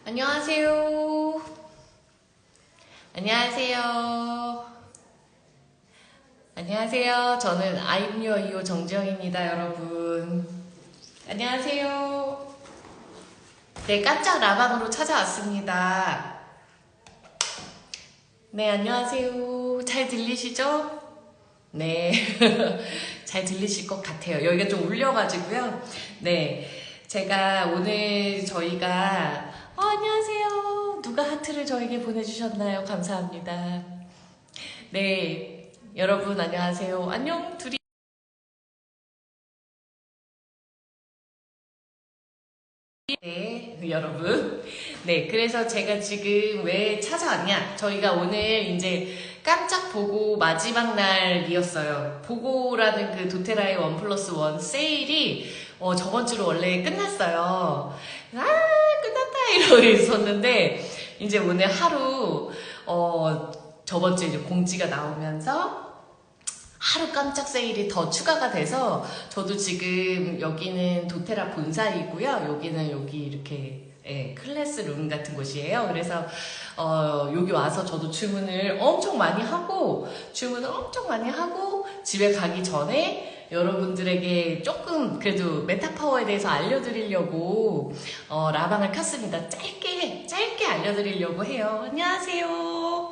안녕하세요. 안녕하세요. 안녕하세요. 저는 I'm your EO 정지영입니다, 여러분. 안녕하세요. 네, 깜짝 라방으로 찾아왔습니다. 네, 안녕하세요. 잘 들리시죠? 네, 잘 들리실 것 같아요. 여기가 좀 울려가지고요. 네, 제가 오늘 저희가 안녕하세요. 누가 하트를 저에게 보내주셨나요? 감사합니다. 네, 여러분 안녕하세요. 안녕, 둘이. 네, 여러분. 네, 그래서 제가 지금 왜 찾아왔냐? 저희가 오늘 이제 깜짝 보고 마지막 날이었어요. 보고라는 그 도테라의 1+1 세일이 저번 주로 원래 끝났어요. 끝났다 이러고 있었는데 이제 오늘 하루 저번 주에 이제 공지가 나오면서 하루 깜짝 세일이 더 추가가 돼서 저도 지금 여기는 도테라 본사이고요. 여기는 여기 이렇게 클래스룸 같은 곳이에요. 그래서 여기 와서 저도 주문을 엄청 많이 하고 집에 가기 전에 여러분들에게 조금 그래도 메타파워에 대해서 알려드리려고 라방을 켰습니다. 짧게 알려드리려고 해요. 안녕하세요.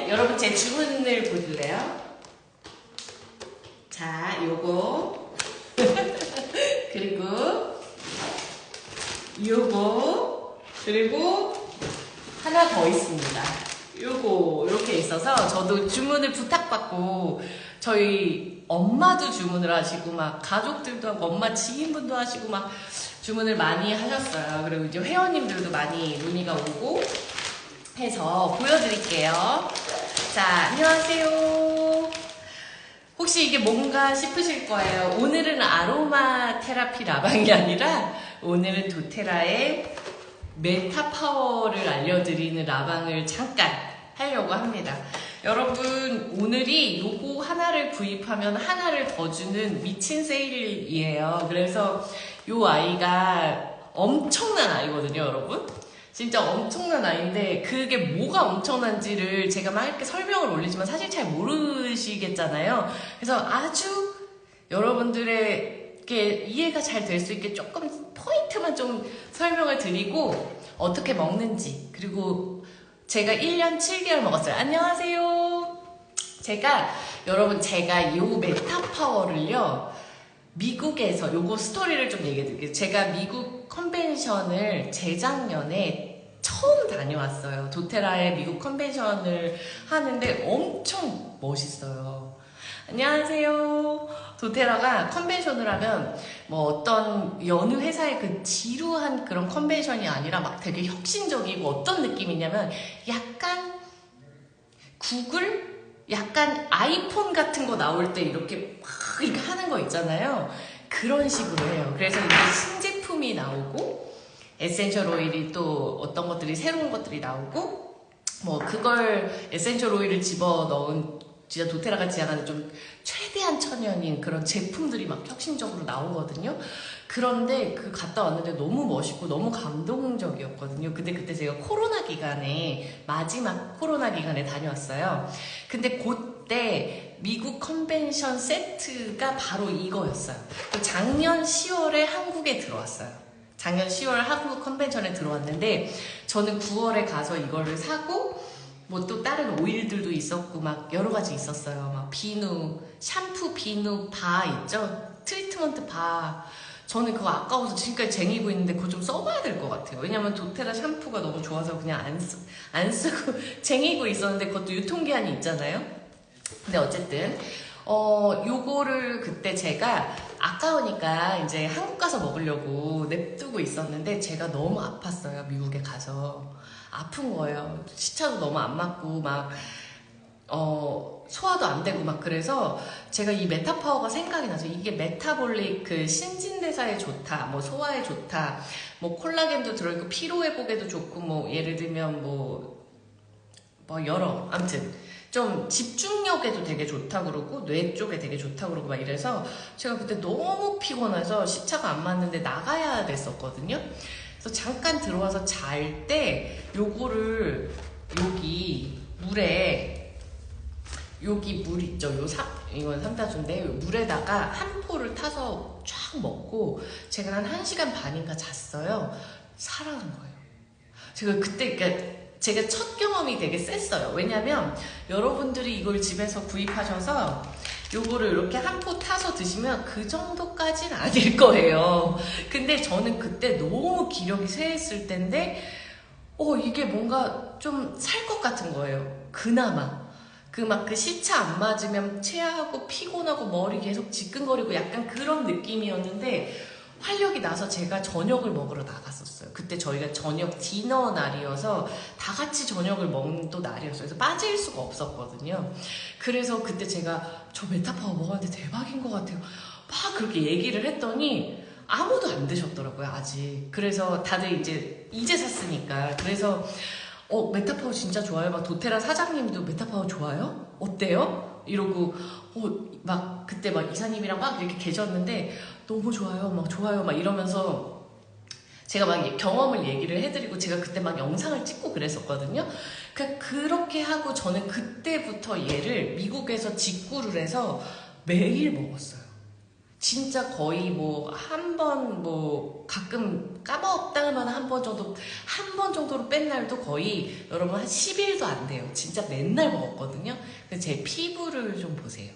여러분 제 주문을 보실래요? 자, 요거 그리고 요거 그리고 하나 더 있습니다. 요거 이렇게 있어서 저도 주문을 부탁받고 저희 엄마도 주문을 하시고 막 가족들도 하고 엄마 지인분도 하시고 막 주문을 많이 하셨어요. 그리고 이제 회원님들도 많이 문의가 오고 해서 보여드릴게요. 자, 안녕하세요. 혹시 이게 뭔가 싶으실 거예요. 오늘은 아로마 테라피 라방이 아니라 오늘은 도테라의 메타 파워를 알려드리는 라방을 잠깐 하려고 합니다. 여러분, 오늘이 요거 하나를 구입하면 하나를 더 주는 미친 세일이에요. 그래서 요 아이가 엄청난 아이거든요, 여러분. 진짜 엄청난 아이인데 그게 뭐가 엄청난지를 제가 막 이렇게 설명을 올리지만 사실 잘 모르시겠잖아요. 그래서 아주 여러분들에게 이해가 잘 될 수 있게 조금 포인트만 좀 설명을 드리고 어떻게 먹는지, 그리고 제가 1년 7개월 먹었어요. 안녕하세요. 여러분 제가 이 메타파워를요 미국에서 요거 스토리를 좀 얘기해 드릴게요. 제가 미국 컨벤션을 재작년에 처음 다녀왔어요. 도테라의 미국 컨벤션을 하는데 엄청 멋있어요. 안녕하세요. 도테라가 컨벤션을 하면 뭐 어떤 여느 회사의 그 지루한 그런 컨벤션이 아니라 막 되게 혁신적이고 어떤 느낌이냐면 약간 구글? 약간 아이폰 같은 거 나올 때 이렇게 막 이렇게 하는 거 있잖아요. 그런 식으로 해요. 그래서 이제 신제품이 나오고 에센셜 오일이 또 어떤 것들이 새로운 것들이 나오고 뭐 그걸 에센셜 오일을 집어넣은 진짜 도테라가 지향하는 좀 최대한 천연인 그런 제품들이 막 혁신적으로 나오거든요. 그런데 그 갔다 왔는데 너무 멋있고 너무 감동적이었거든요. 근데 그때 제가 코로나 기간에 마지막 코로나 기간에 다녀왔어요. 근데 그때 미국 컨벤션 세트가 바로 이거였어요. 작년 10월에 한국에 들어왔어요. 작년 10월 한국 컨벤션에 들어왔는데 저는 9월에 가서 이거를 사고 뭐 또 다른 오일들도 있었고 막 여러 가지 있었어요. 막 비누, 샴푸 비누 바 있죠? 트리트먼트 바. 저는 그거 아까워서 지금까지 쟁이고 있는데 그거 좀 써봐야 될 것 같아요. 왜냐면 도테라 샴푸가 너무 좋아서 그냥 안 쓰고 쟁이고 있었는데 그것도 유통기한이 있잖아요. 근데 어쨌든 요거를 그때 제가 아까우니까 이제 한국 가서 먹으려고 냅두고 있었는데 제가 너무 아팠어요. 미국에 가서 아픈 거예요. 시차도 너무 안 맞고 막 소화도 안 되고 막 그래서 제가 이 메타파워가 생각이 나서 이게 메타볼릭 그 신진대사에 좋다, 뭐 소화에 좋다, 뭐 콜라겐도 들어있고 피로회복에도 좋고 뭐 예를 들면 뭐 여러 아무튼 좀 집중력에도 되게 좋다 그러고 뇌 쪽에 되게 좋다 그러고 막 이래서 제가 그때 너무 피곤해서 시차가 안 맞는데 나가야 됐었거든요. 그래서 잠깐 들어와서 잘 때 요거를 여기 물에, 여기 물 있죠? 이건 삼다수인데 물에다가 한 포를 타서 쫙 먹고 제가 한 1시간 반인가 잤어요. 살아난 거예요. 제가 그때, 그러니까 제가 첫 경험이 되게 셌어요. 왜냐면 여러분들이 이걸 집에서 구입하셔서 요거를 이렇게 한 포 타서 드시면 그 정도까지는 아닐 거예요. 근데 저는 그때 너무 기력이 쇠했을 텐데 이게 뭔가 좀 살 것 같은 거예요. 그나마. 그 시차 안 맞으면 체하고 피곤하고 머리 계속 지끈거리고 약간 그런 느낌이었는데 활력이 나서 제가 저녁을 먹으러 나갔었어요. 그때 저희가 저녁 디너 날이어서 다 같이 저녁을 먹는 또 날이었어요. 그래서 빠질 수가 없었거든요. 그래서 그때 제가 저 메타파워 먹었는데 대박인 것 같아요. 막 그렇게 얘기를 했더니 아무도 안 드셨더라고요, 아직. 그래서 다들 이제 샀으니까. 그래서 메타파워 진짜 좋아요. 막 도테라 사장님도 메타파워 좋아요? 어때요? 이러고 막 그때 막 이사님이랑 막 이렇게 계셨는데 너무 좋아요, 막 좋아요, 막 이러면서 제가 막 경험을 얘기를 해드리고 제가 그때 막 영상을 찍고 그랬었거든요. 그렇게 하고 저는 그때부터 얘를 미국에서 직구를 해서 매일 먹었어요. 진짜 거의 한 번 가끔 까먹었다 하면 한 번 정도로 뺀 날도 거의 여러분 한 10일도 안 돼요. 진짜 맨날 먹었거든요. 근데 제 피부를 좀 보세요.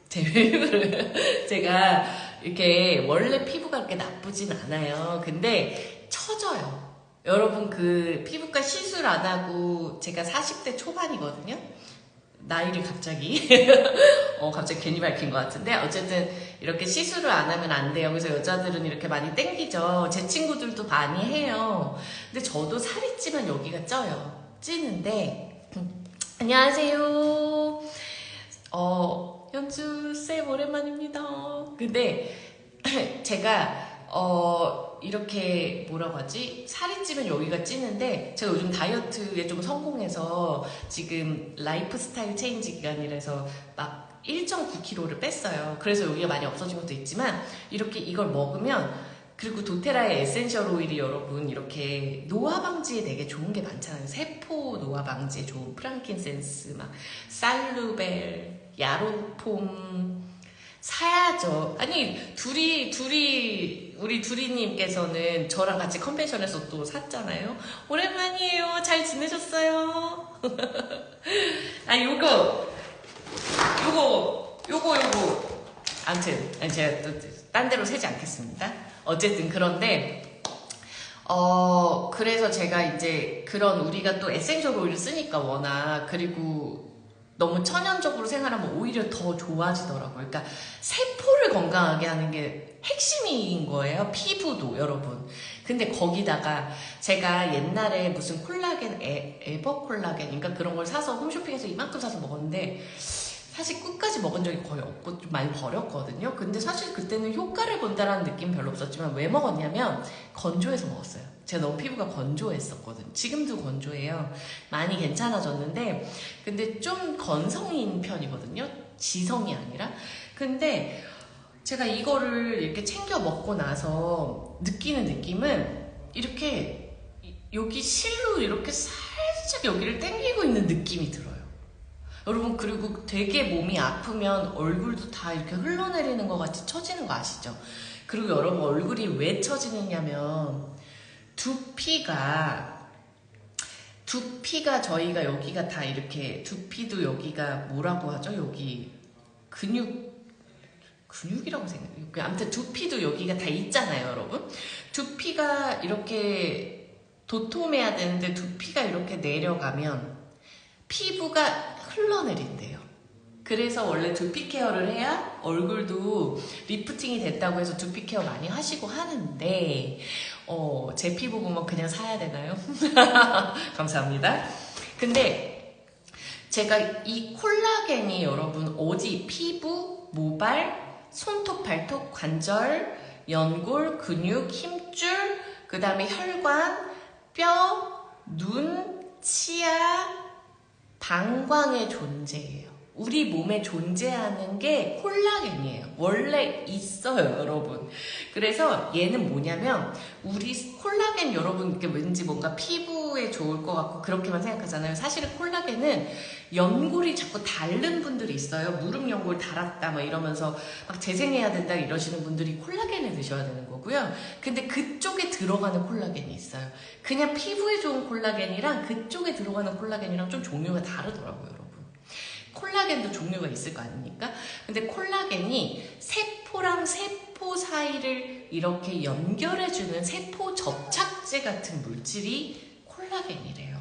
제 피부를 제가 이렇게 원래 피부가 그렇게 나쁘진 않아요. 근데 처져요. 여러분 그 피부과 시술 안 하고 제가 40대 초반이거든요. 나이를 갑자기 갑자기 괜히 밝힌 것 같은데 어쨌든 이렇게 시술을 안 하면 안 돼요. 그래서 여자들은 이렇게 많이 땡기죠. 제 친구들도 많이 해요. 근데 저도 살이 찌면 여기가 쪄요. 찌는데 안녕하세요. 현주쌤 오랜만입니다. 근데 제가 이렇게 뭐라고 하지? 살이 찌면 여기가 찌는데 제가 요즘 다이어트에 좀 성공해서 지금 라이프 스타일 체인지 기간이라서 막 1.9kg를 뺐어요. 그래서 여기가 많이 없어진 것도 있지만 이렇게 이걸 먹으면 그리고 도테라의 에센셜 오일이 여러분 이렇게 노화 방지에 되게 좋은 게 많잖아요. 세포 노화 방지에 좋은 프랑킨센스, 막 살루벨, 야로폼 사야죠. 아니 우리 두리님께서는 저랑 같이 컨벤션에서 또 샀잖아요. 오랜만이에요. 잘 지내셨어요? 아 요거 아무튼 제가 또 딴 데로 세지 않겠습니다. 어쨌든 그런데 그래서 제가 이제 그런 우리가 또 에센셜 오일을 쓰니까 워낙 그리고 너무 천연적으로 생활하면 오히려 더 좋아지더라고요. 그러니까 세포를 건강하게 하는 게 핵심인 거예요. 피부도 여러분. 근데 거기다가 제가 옛날에 무슨 콜라겐 에버콜라겐인가 그런 걸 사서 홈쇼핑에서 이만큼 사서 먹었는데 사실 끝까지 먹은 적이 거의 없고 좀 많이 버렸거든요. 근데 사실 그때는 효과를 본다라는 느낌 별로 없었지만 왜 먹었냐면 건조해서 먹었어요. 제가 너무 피부가 건조했었거든요. 지금도 건조해요. 많이 괜찮아졌는데 근데 좀 건성인 편이거든요. 지성이 아니라. 근데 제가 이거를 이렇게 챙겨 먹고 나서 느끼는 느낌은 이렇게 여기 실로 이렇게 살짝 여기를 당기고 있는 느낌이 들어요. 여러분 그리고 되게 몸이 아프면 얼굴도 다 이렇게 흘러내리는 것 같이 처지는 거 아시죠? 그리고 여러분 얼굴이 왜 처지느냐면 두피가 저희가 여기가 다 이렇게 두피도 여기가 뭐라고 하죠? 여기 근육이라고 생각해요. 아무튼 두피도 여기가 다 있잖아요, 여러분. 두피가 이렇게 도톰해야 되는데 두피가 이렇게 내려가면 피부가 흘러내린대요. 그래서 원래 두피 케어를 해야 얼굴도 리프팅이 됐다고 해서 두피 케어 많이 하시고 하는데 제 피부 보면 그냥 사야 되나요? 감사합니다. 근데 제가 이 콜라겐이 여러분 어디 피부, 모발, 손톱, 발톱, 관절, 연골, 근육, 힘줄, 그 다음에 혈관, 뼈, 눈, 치아, 방광의 존재예요. 우리 몸에 존재하는 게 콜라겐이에요. 원래 있어요, 여러분. 그래서 얘는 뭐냐면 우리 콜라겐 여러분 이렇게 왠지 뭔가 피부에 좋을 것 같고 그렇게만 생각하잖아요. 사실은 콜라겐은 연골이 자꾸 닳는 분들이 있어요. 무릎 연골 닳았다 막 이러면서 막 재생해야 된다 이러시는 분들이 콜라겐을 드셔야 되는 거고요. 근데 그쪽에 들어가는 콜라겐이 있어요. 그냥 피부에 좋은 콜라겐이랑 그쪽에 들어가는 콜라겐이랑 좀 종류가 다르더라고요, 여러분. 콜라겐도 종류가 있을 거 아닙니까? 근데 콜라겐이 세포랑 세포 사이를 이렇게 연결해주는 세포 접착제 같은 물질이 콜라겐이래요.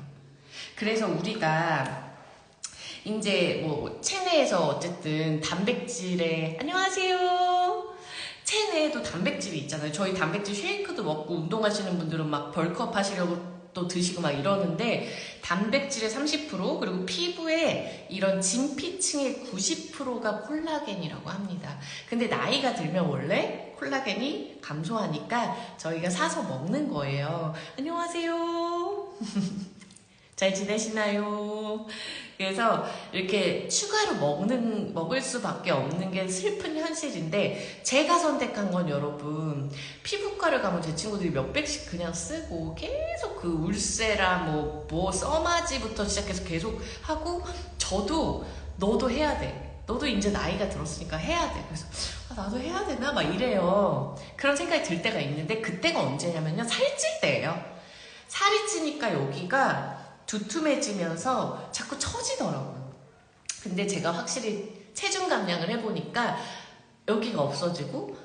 그래서 우리가 이제 뭐 체내에서 어쨌든 단백질에 안녕하세요. 체내에도 단백질이 있잖아요. 저희 단백질 쉐이크도 먹고 운동하시는 분들은 막 벌크업 하시려고 또 드시고 막 이러는데 단백질의 30% 그리고 피부에 이런 진피층의 90%가 콜라겐이라고 합니다. 근데 나이가 들면 원래 콜라겐이 감소하니까 저희가 사서 먹는 거예요. 안녕하세요. 잘 지내시나요? 그래서 이렇게 추가로 먹을 수밖에 없는 게 슬픈 현실인데 제가 선택한 건 여러분 피부과를 가면 제 친구들이 몇백씩 그냥 쓰고 계속 그 울세라 뭐 써마지부터 시작해서 계속 하고 저도 너도 해야 돼. 너도 이제 나이가 들었으니까 해야 돼. 그래서 나도 해야 되나? 막 이래요. 그런 생각이 들 때가 있는데 그때가 언제냐면요. 살찔 때예요. 살이 찌니까 여기가 두툼해지면서 자꾸 처지더라고요. 근데 제가 확실히 체중 감량을 해보니까 여기가 없어지고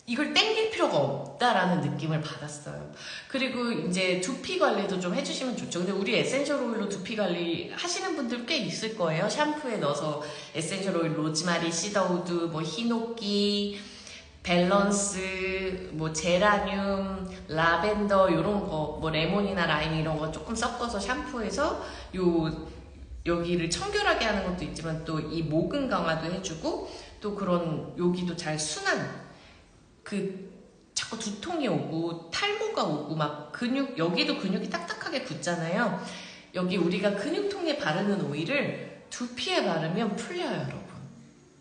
이걸 땡길 필요가 없다라는 느낌을 받았어요. 그리고 이제 두피 관리도 좀 해주시면 좋죠. 근데 우리 에센셜 오일로 두피 관리 하시는 분들 꽤 있을 거예요. 샴푸에 넣어서 에센셜 오일, 로즈마리, 시더우드, 뭐 히노키, 밸런스, 뭐 제라늄, 라벤더 이런 거, 뭐 레몬이나 라임 이런 거 조금 섞어서 샴푸해서 여기를 청결하게 하는 것도 있지만 또 이 모근 강화도 해주고 또 그런 여기도 잘 순한 자꾸 두통이 오고 탈모가 오고 막 여기도 근육이 딱딱하게 굳잖아요. 여기 우리가 근육통에 바르는 오일을 두피에 바르면 풀려요, 여러분.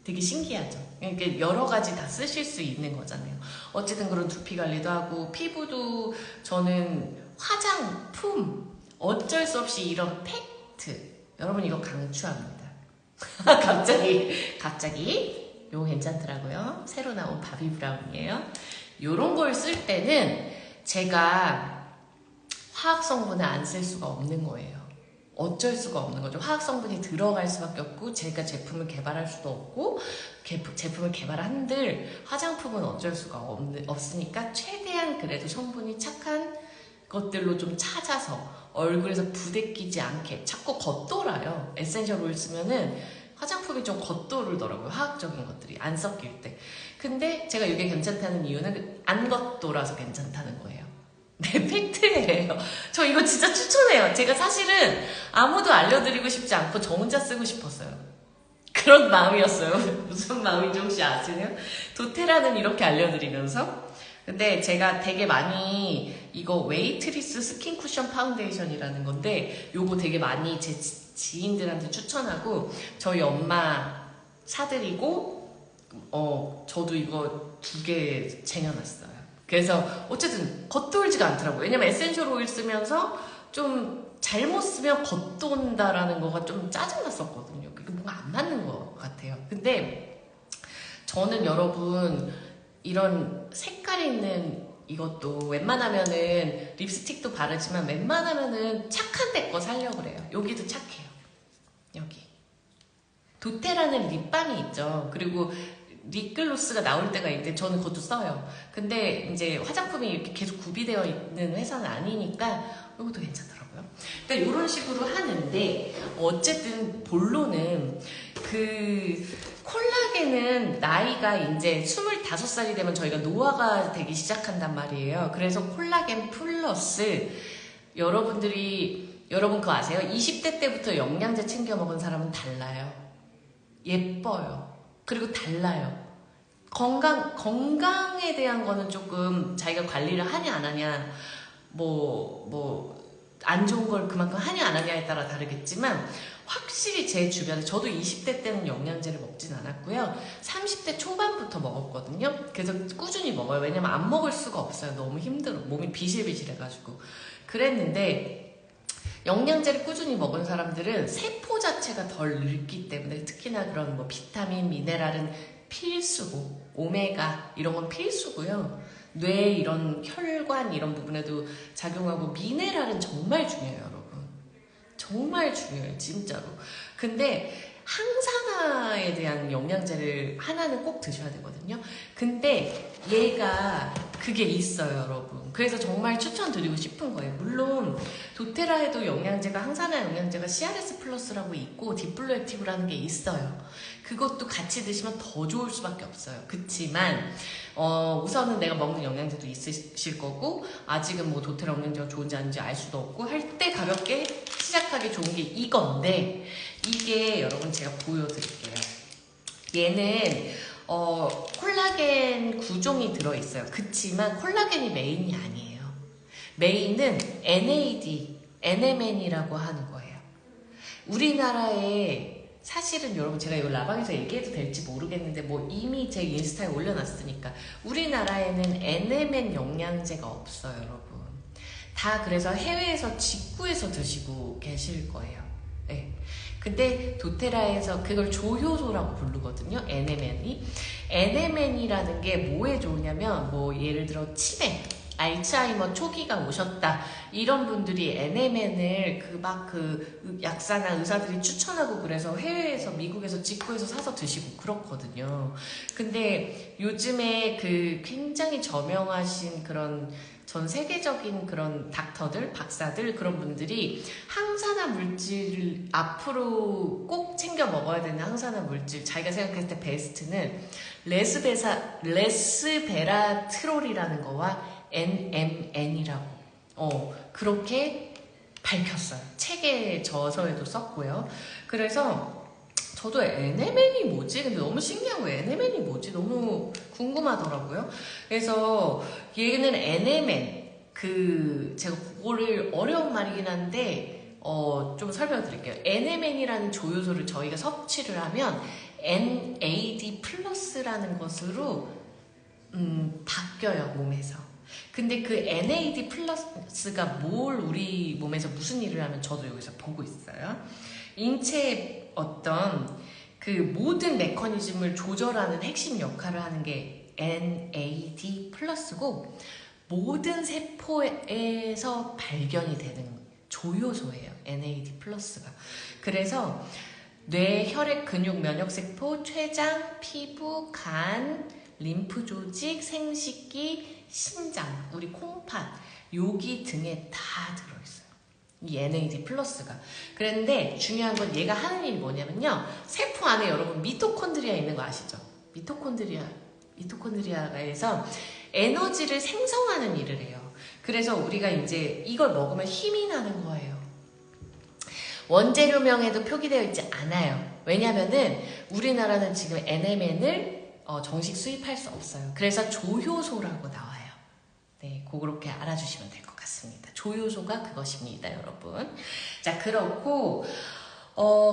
되게 신기하죠? 그러니까 여러 가지 다 쓰실 수 있는 거잖아요. 어쨌든 그런 두피 관리도 하고 피부도 저는 화장품 어쩔 수 없이 이런 팩트 여러분 이거 강추합니다. 갑자기 이거 괜찮더라고요. 새로 나온 바비 브라운이에요. 이런 걸 쓸 때는 제가 화학 성분을 안 쓸 수가 없는 거예요. 어쩔 수가 없는 거죠. 화학 성분이 들어갈 수밖에 없고 제가 제품을 개발할 수도 없고 제품을 개발한들 화장품은 어쩔 수가 없으니까 최대한 그래도 성분이 착한 것들로 좀 찾아서 얼굴에서 부대끼지 않게 자꾸 겉돌아요. 에센셜 오일 쓰면은 화장품이 좀 겉도르더라고요. 화학적인 것들이 안 섞일 때. 근데 제가 이게 괜찮다는 이유는 안 겉돌아서 괜찮다는 거예요. 네, 팩트예요. 저 이거 진짜 추천해요. 제가 사실은 아무도 알려드리고 싶지 않고 저 혼자 쓰고 싶었어요. 그런 마음이었어요. 무슨 마음인지 혹시 아세요? 도테라는 이렇게 알려드리면서 근데 제가 되게 많이 이거 웨이트리스 스킨 쿠션 파운데이션이라는 건데 요거 되게 많이 제 지인들한테 추천하고 저희 엄마 사드리고 저도 이거 2개 쟁여놨어요. 그래서 어쨌든 겉돌지가 않더라고요. 왜냐면 에센셜 오일 쓰면서 좀 잘못 쓰면 겉돈다라는 거가 좀 짜증났었거든요. 그게 뭔가 안 맞는 것 같아요. 근데 저는 여러분 이런 색깔 있는 이것도 웬만하면은 립스틱도 바르지만 웬만하면은 착한 데 거 사려고 그래요. 여기도 착해요. 여기 도테라는 립밤이 있죠. 그리고 립글로스가 나올 때가 있는데 저는 그것도 써요. 근데 이제 화장품이 이렇게 계속 구비되어 있는 회사는 아니니까 이것도 괜찮더라고요. 그러니까 이런 식으로 하는데 어쨌든 본론은 콜라겐은 나이가 이제 25살이 되면 저희가 노화가 되기 시작한단 말이에요. 그래서 콜라겐 플러스 여러분 그거 아세요? 20대 때부터 영양제 챙겨 먹은 사람은 달라요. 예뻐요. 그리고 달라요. 건강에 대한 거는 조금 자기가 관리를 하냐 안 하냐 안 좋은 걸 그만큼 하냐 안 하냐에 따라 다르겠지만 확실히 제 주변에 저도 20대 때는 영양제를 먹진 않았고요. 30대 초반부터 먹었거든요. 그래서 꾸준히 먹어요. 왜냐면 안 먹을 수가 없어요. 너무 힘들어. 몸이 비실비실해가지고. 그랬는데 영양제를 꾸준히 먹은 사람들은 세포 자체가 덜 늙기 때문에 특히나 그런 뭐 비타민, 미네랄은 필수고 오메가 이런 건 필수고요. 뇌 이런 혈관 이런 부분에도 작용하고 미네랄은 정말 중요해요, 여러분. 정말 중요해요, 진짜로. 근데 항산화에 대한 영양제를 하나는 꼭 드셔야 되거든요. 근데 얘가 그게 있어요, 여러분. 그래서 정말 추천드리고 싶은 거예요. 물론 도테라에도 영양제가 항산화 영양제가 CRS 플러스라고 있고 디플로 액티브라는 게 있어요. 그것도 같이 드시면 더 좋을 수밖에 없어요. 그치만 우선은 내가 먹는 영양제도 있으실 거고 아직은 뭐 도테라 영양제가 좋은지 아닌지 알 수도 없고 할 때 가볍게 시작하기 좋은 게 이건데 이게 여러분 제가 보여드릴게요. 얘는 콜라겐 구종이 들어있어요. 그치만 콜라겐이 메인이 아니에요. 메인은 NAD, NMN이라고 하는 거예요. 우리나라에 사실은 여러분 제가 이거 라방에서 얘기해도 될지 모르겠는데 뭐 이미 제 인스타에 올려놨으니까 우리나라에는 NMN 영양제가 없어요, 여러분. 다 그래서 해외에서 직구해서 드시고 계실 거예요. 네. 근데 도테라에서 그걸 조효소라고 부르거든요. NMN이. NMN이라는 게 뭐에 좋으냐면 뭐 예를 들어 치매, 알츠하이머 초기가 오셨다 이런 분들이 NMN을 그 약사나 의사들이 추천하고 그래서 해외에서 미국에서 직구해서 사서 드시고 그렇거든요. 근데 요즘에 그 굉장히 저명하신 그런 전 세계적인 그런 닥터들, 박사들 그런 분들이 항산화 물질을 앞으로 꼭 챙겨 먹어야 되는 항산화 물질 자기가 생각했을 때 베스트는 레스베라트롤이라는 거와 NMN이라고 그렇게 밝혔어요. 책에 저서에도 썼고요. 그래서 저도 NMN이 뭐지? 근데 너무 신기한 거예요. NMN이 뭐지? 너무 궁금하더라고요. 그래서 얘는 NMN 제가 그거를 어려운 말이긴 한데 좀 설명드릴게요. NMN이라는 조효소를 저희가 섭취를 하면 NAD 플러스라는 것으로 바뀌어요, 몸에서. 근데 그 NAD 플러스가 우리 몸에서 무슨 일을 하면 저도 여기서 보고 있어요. 인체의 어떤 그 모든 메커니즘을 조절하는 핵심 역할을 하는 게 NAD 플러스고 모든 세포에서 발견이 되는 조효소예요. NAD 플러스가. 그래서 뇌, 혈액, 근육, 면역세포, 췌장, 피부, 간, 림프 조직, 생식기, 신장, 우리 콩팥, 요기 등에 다 들어있어요. 이 NAD 플러스가. 그런데 중요한 건 얘가 하는 일이 뭐냐면요. 세포 안에 여러분 미토콘드리아 있는 거 아시죠? 미토콘드리아에서 에너지를 생성하는 일을 해요. 그래서 우리가 이제 이걸 먹으면 힘이 나는 거예요. 원재료명에도 표기되어 있지 않아요. 왜냐면은 우리나라는 지금 NMN을 정식 수입할 수 없어요. 그래서 조효소라고 나와요. 네, 그렇게 알아주시면 될 것 같습니다. 조효소가 그것입니다, 여러분. 자, 그렇고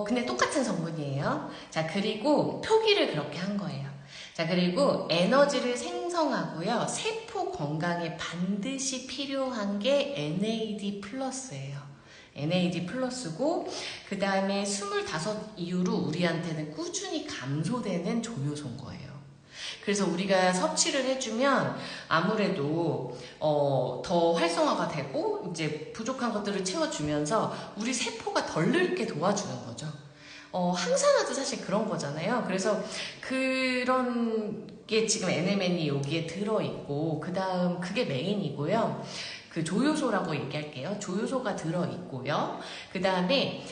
근데 똑같은 성분이에요. 자, 그리고 표기를 그렇게 한 거예요. 자, 그리고 에너지를 생성하고요. 세포 건강에 반드시 필요한 게 NAD 플러스예요. NAD 플러스고 그 다음에 25 이후로 우리한테는 꾸준히 감소되는 조효소인 거예요. 그래서 우리가 섭취를 해주면 아무래도 더 활성화가 되고 이제 부족한 것들을 채워주면서 우리 세포가 덜 늙게 도와주는 거죠. 항산화도 사실 그런 거잖아요. 그래서 그런 게 지금 NMN이 여기에 들어있고 그 다음 그게 메인이고요. 그 조효소라고 얘기할게요. 조효소가 들어있고요. 그 다음에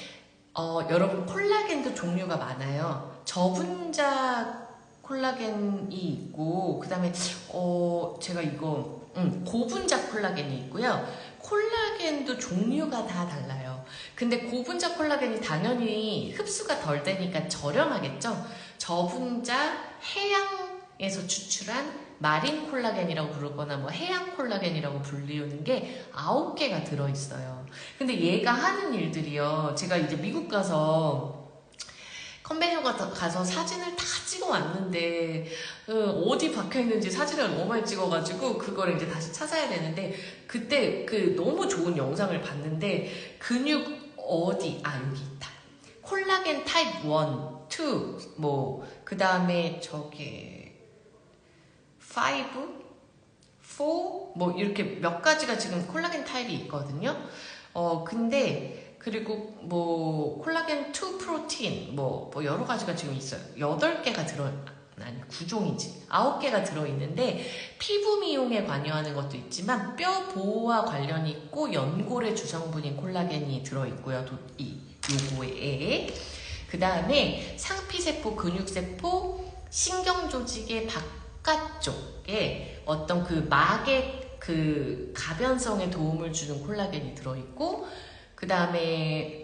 여러분 콜라겐도 종류가 많아요. 저분자 콜라겐이 있고 그 다음에 제가 이거 고분자 콜라겐이 있고요. 콜라겐도 종류가 다 달라요. 근데 고분자 콜라겐이 당연히 흡수가 덜 되니까 저렴하겠죠. 저분자 해양에서 추출한 마린 콜라겐이라고 부르거나 뭐 해양 콜라겐이라고 불리우는 게 9개가 들어있어요. 근데 얘가 하는 일들이요. 제가 이제 미국 가서 컨벤션 가서 사진을 다 찍어 왔는데 어디 박혀 있는지 사진을 너무 많이 찍어가지고 그걸 이제 다시 찾아야 되는데 그때 그 너무 좋은 영상을 봤는데 근육 여기 있다. 콜라겐 타입 1, 2, 뭐 그 다음에 저기 5, 4, 뭐 이렇게 몇 가지가 지금 콜라겐 타입이 있거든요. 근데 그리고 뭐 콜라겐 2 프로틴 뭐 여러 가지가 지금 있어요. 8개가 아니 9종이지 9개가 들어있는데 피부 미용에 관여하는 것도 있지만 뼈 보호와 관련이 있고 연골의 주성분인 콜라겐이 들어있고요. 요거에 그 다음에 상피세포, 근육세포, 신경조직의 바깥쪽에 어떤 그 막의 그 가변성에 도움을 주는 콜라겐이 들어있고 그 다음에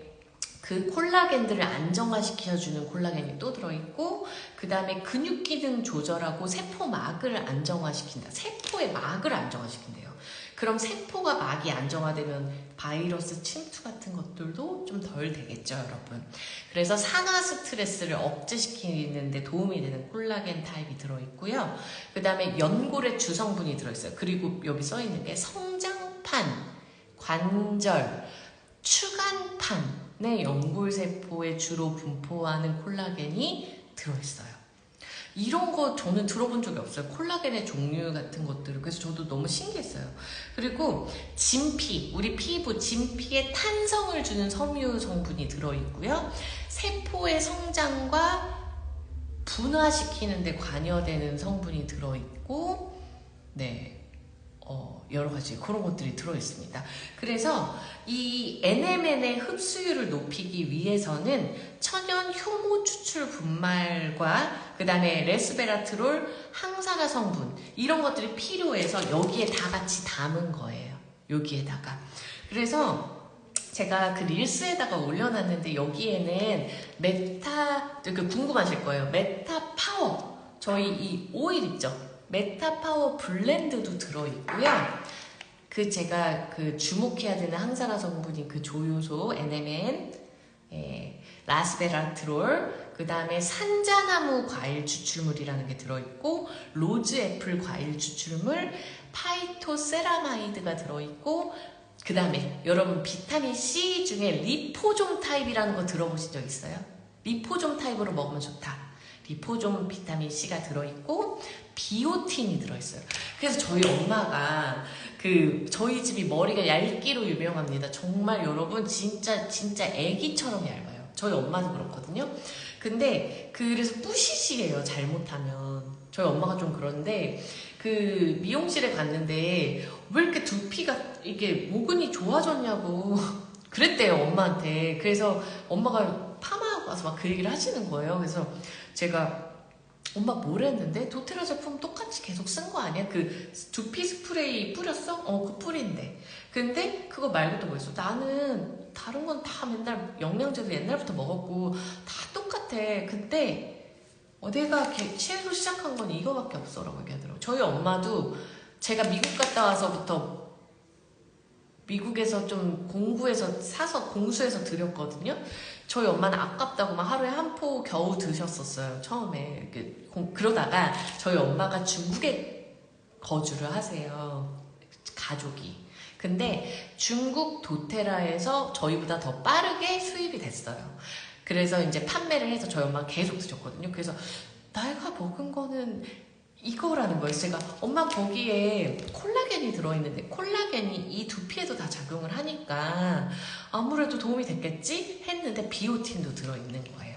그 콜라겐들을 안정화시켜주는 콜라겐이 또 들어있고 그 다음에 근육 기능 조절하고 세포막을 안정화시킨다. 세포의 막을 안정화시킨대요. 그럼 세포가 막이 안정화되면 바이러스 침투 같은 것들도 좀 덜 되겠죠, 여러분. 그래서 산화 스트레스를 억제시키는 데 도움이 되는 콜라겐 타입이 들어있고요. 그 다음에 연골의 주성분이 들어있어요. 그리고 여기 써있는 게 성장판, 관절, 추간판의 연골세포에 주로 분포하는 콜라겐이 들어있어요. 이런 거 저는 들어본 적이 없어요. 콜라겐의 종류 같은 것들을. 그래서 저도 너무 신기했어요. 그리고 진피, 우리 피부 진피에 탄성을 주는 섬유 성분이 들어있고요. 세포의 성장과 분화시키는 데 관여되는 성분이 들어있고 네. 여러 가지 그런 것들이 들어있습니다. 그래서 이 NMN의 흡수율을 높이기 위해서는 천연 효모 추출 분말과 그 다음에 레스베라트롤, 항산화 성분 이런 것들이 필요해서 여기에 다 같이 담은 거예요. 여기에다가. 그래서 제가 그 릴스에다가 올려놨는데 여기에는 궁금하실 거예요. 메타 파워 저희 이 오일 있죠? 메타파워 블렌드도 들어있고요. 제가 주목해야 되는 항산화 성분인 그 조효소, NMN, 라스베라트롤, 그 다음에 산자나무 과일 추출물이라는 게 들어있고, 로즈 애플 과일 추출물, 파이토세라마이드가 들어있고, 그 다음에 여러분 비타민 C 중에 리포좀 타입이라는 거 들어보신 적 있어요? 리포좀 타입으로 먹으면 좋다. 리포좀 비타민 C가 들어있고 비오틴이 들어있어요. 그래서 저희 엄마가 저희 집이 머리가 얇기로 유명합니다. 정말 여러분 진짜 애기처럼 얇아요. 저희 엄마도 그렇거든요. 근데 그래서 뿌시시해요. 잘못하면. 저희 엄마가 좀 그런데 미용실에 갔는데 왜 이렇게 두피가 이게 모근이 좋아졌냐고 그랬대요, 엄마한테. 그래서 엄마가 파마하고 와서 막 그 얘기를 하시는 거예요. 그래서 제가 엄마 뭘 했는데? 도테라 제품 똑같이 계속 쓴 거 아니야? 두피 스프레이 뿌렸어? 그 뿌린대. 근데 그거 말고 또 뭐 있어? 나는 다른 건 다 맨날 영양제도 옛날부터 먹었고 다 똑같아. 근데 내가 최소 시작한 건 이거밖에 없어라고 얘기하더라고요. 저희 엄마도 제가 미국 갔다 와서부터 미국에서 좀 공구해서 사서 공수해서 드렸거든요. 저희 엄마는 아깝다고 막 하루에 한 포 겨우 드셨었어요. 처음에. 그러다가 저희 엄마가 중국에 거주를 하세요. 가족이. 근데 중국 도테라에서 저희보다 더 빠르게 수입이 됐어요. 그래서 이제 판매를 해서 저희 엄마가 계속 드셨거든요. 그래서 내가 먹은 거는 이거라는 거예요. 제가 엄마 거기에 콜라겐이 들어있는데 콜라겐이 이 두피에도 다 작용을 하니까 아무래도 도움이 됐겠지 했는데 비오틴도 들어있는 거예요.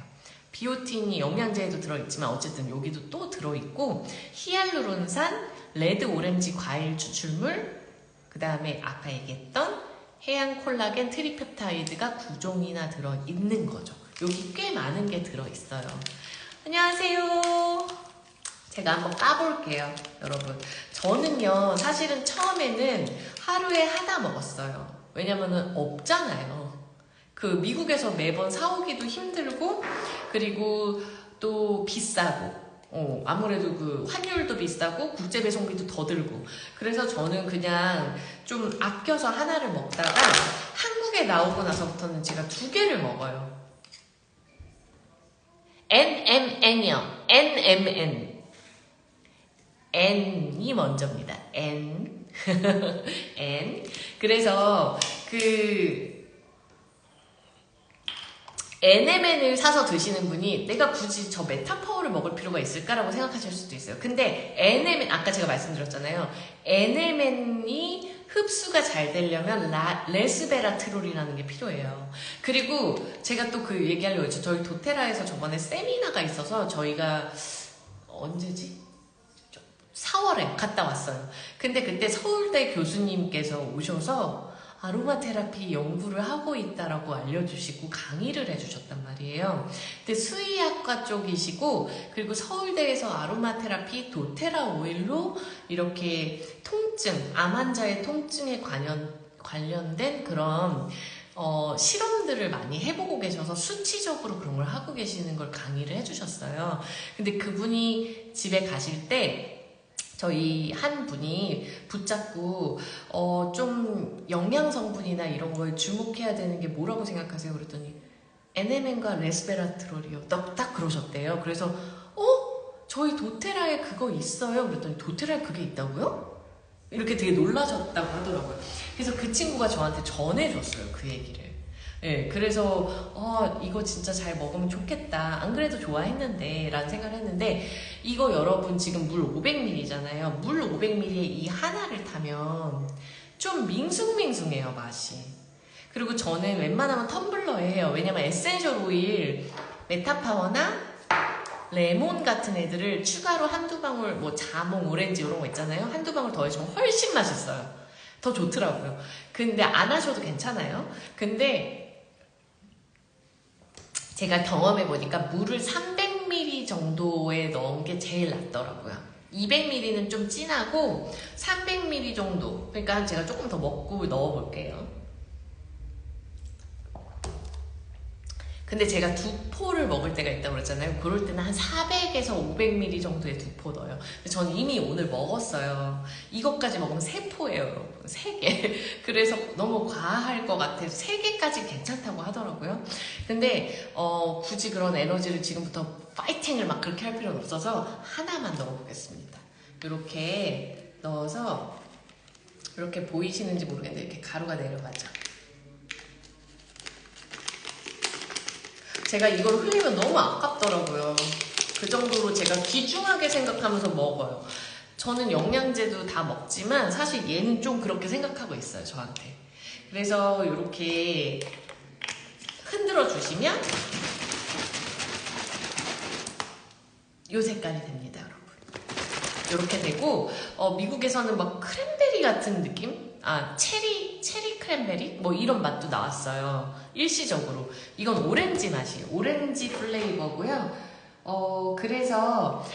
비오틴이 영양제에도 들어있지만 어쨌든 여기도 또 들어있고 히알루론산, 레드 오렌지 과일 추출물, 그 다음에 아까 얘기했던 해양 콜라겐 트리펩타이드가 9종이나 들어있는 거죠. 여기 꽤 많은 게 들어있어요. 안녕하세요. 제가 한번 까볼게요, 여러분. 저는요, 사실은 처음에는 하루에 하나 먹었어요. 왜냐면은 없잖아요. 미국에서 매번 사오기도 힘들고, 그리고 또 비싸고, 아무래도 그 환율도 비싸고 국제 배송비도 더 들고. 그래서 저는 그냥 좀 아껴서 하나를 먹다가 한국에 나오고 나서부터는 제가 2개를 먹어요. NMN이요. NMN. N이 먼저입니다. N. N. 그래서 NMN을 사서 드시는 분이 내가 굳이 저 메타파워를 먹을 필요가 있을까라고 생각하실 수도 있어요. 근데 NMN, 아까 제가 말씀드렸잖아요. NMN이 흡수가 잘 되려면 레스베라트롤이라는 게 필요해요. 그리고 제가 또 그 얘기하려고 했죠. 저희 도테라에서 저번에 세미나가 있어서 저희가 언제지? 4월에 갔다 왔어요. 근데 그때 서울대 교수님께서 오셔서 아로마 테라피 연구를 하고 있다라고 알려주시고 강의를 해주셨단 말이에요. 근데 수의학과 쪽이시고, 그리고 서울대에서 아로마 테라피 도테라 오일로 이렇게 통증, 암 환자의 통증에 관련된 그런 실험들을 많이 해보고 계셔서 수치적으로 그런 걸 하고 계시는 걸 강의를 해주셨어요. 근데 그분이 집에 가실 때 저희 한 분이 붙잡고 좀 영양 성분이나 이런 거에 주목해야 되는 게 뭐라고 생각하세요? 그랬더니 NMN과 레스베라트롤이요. 딱 그러셨대요. 그래서 저희 도테라에 그거 있어요? 그랬더니 도테라에 그게 있다고요? 이렇게 되게 놀라셨다고 하더라고요. 그래서 그 친구가 저한테 전해줬어요. 그 얘기를. 네, 그래서 이거 진짜 잘 먹으면 좋겠다. 안 그래도 좋아했는데 라는 생각을 했는데, 이거 여러분 지금 물 500ml잖아요. 물 500ml에 이 하나를 타면 좀 밍숭밍숭해요, 맛이. 그리고 저는 웬만하면 텀블러에 해요. 왜냐면 에센셜 오일, 메타파워나 레몬 같은 애들을 추가로 한두 방울, 뭐 자몽, 오렌지 이런 거 있잖아요. 한두 방울 더해주면 훨씬 맛있어요. 더 좋더라고요. 근데 안 하셔도 괜찮아요. 근데 제가 경험해보니까 물을 300ml 정도에 넣은 게 제일 낫더라고요. 200ml는 좀 진하고 300ml 정도. 그러니까 제가 조금 더 먹고 넣어볼게요. 근데 제가 2포를 먹을 때가 있다고 그랬잖아요. 그럴 때는 한 400에서 500ml 정도의 2포 넣어요. 근데 저는 이미 오늘 먹었어요. 이것까지 먹으면 3포예요, 여러분. 3개. 그래서 너무 과할 것 같아서 3개까지 괜찮다고 하더라고요. 근데 굳이 그런 에너지를 지금부터 파이팅을 막 그렇게 할 필요는 없어서 하나만 넣어보겠습니다. 이렇게 넣어서, 이렇게 보이시는지 모르겠는데 이렇게 가루가 내려가죠. 제가 이걸 흘리면 너무 아깝더라고요. 그 정도로 제가 귀중하게 생각하면서 먹어요. 저는 영양제도 다 먹지만 사실 얘는 좀 그렇게 생각하고 있어요, 저한테. 그래서 이렇게 흔들어 주시면 이 색깔이 됩니다, 여러분. 이렇게 되고, 미국에서는 막 크랜베리 같은 느낌? 체리 크랜베리? 뭐 이런 맛도 나왔어요. 일시적으로. 이건 오렌지 맛이에요. 오렌지 플레이버고요. 그래서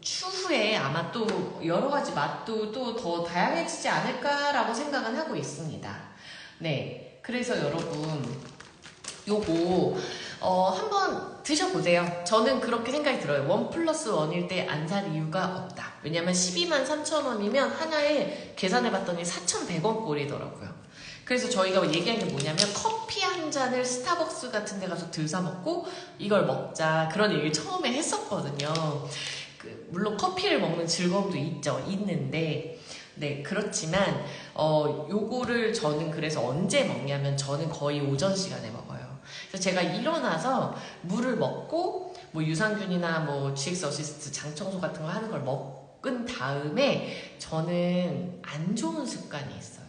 추후에 아마 또 여러 가지 맛도 또 더 다양해지지 않을까라고 생각은 하고 있습니다. 네. 그래서 여러분, 요거 한번 드셔보세요. 저는 그렇게 생각이 들어요. 1+1일 때 안 살 이유가 없다. 왜냐면 123,000원이면 하나에 계산해봤더니 4,100원 꼴이더라고요. 그래서 저희가 얘기한 게 뭐냐면 커피 한 잔을 스타벅스 같은 데 가서 들사 먹고 이걸 먹자, 그런 얘기를 처음에 했었거든요. 물론 커피를 먹는 즐거움도 있는데, 네, 그렇지만 요거를 저는 그래서 언제 먹냐면 저는 거의 오전 시간에 먹어요. 그래서 제가 일어나서 물을 먹고 뭐 유산균이나 뭐 GX 어시스트, 장청소 같은 거 하는 걸 먹은 다음에 저는 안 좋은 습관이 있어요.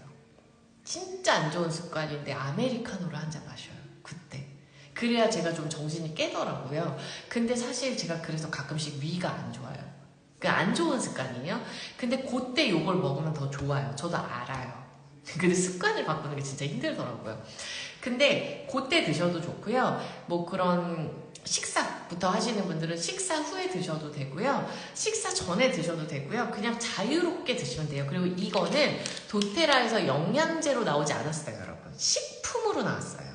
진짜 안 좋은 습관인데 아메리카노를 한 잔 마셔요. 그때. 그래야 제가 좀 정신이 깨더라고요. 근데 사실 제가 그래서 가끔씩 위가 안 좋아요. 그 안 좋은 습관이에요. 근데 그때 요걸 먹으면 더 좋아요. 저도 알아요. 근데 습관을 바꾸는 게 진짜 힘들더라고요. 근데 그때 드셔도 좋고요. 뭐 그런 식사부터 하시는 분들은 식사 후에 드셔도 되고요. 식사 전에 드셔도 되고요. 그냥 자유롭게 드시면 돼요. 그리고 이거는 도테라에서 영양제로 나오지 않았어요, 여러분. 식품으로 나왔어요.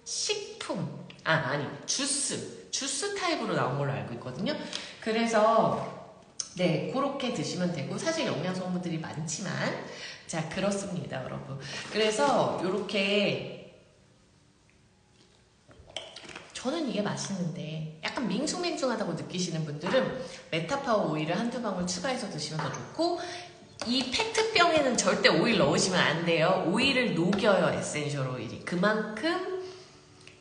식품. 주스 타입으로 나온 걸로 알고 있거든요. 그래서 네, 그렇게 드시면 되고 사실 영양성분들이 많지만 자, 그렇습니다, 여러분. 그래서 이렇게 저는 이게 맛있는데 약간 밍숭맹숭하다고 느끼시는 분들은 메타파워 오일을 한두 방울 추가해서 드시면 더 좋고 이 페트병에는 절대 오일 넣으시면 안 돼요. 오일을 녹여요, 에센셜 오일이. 그만큼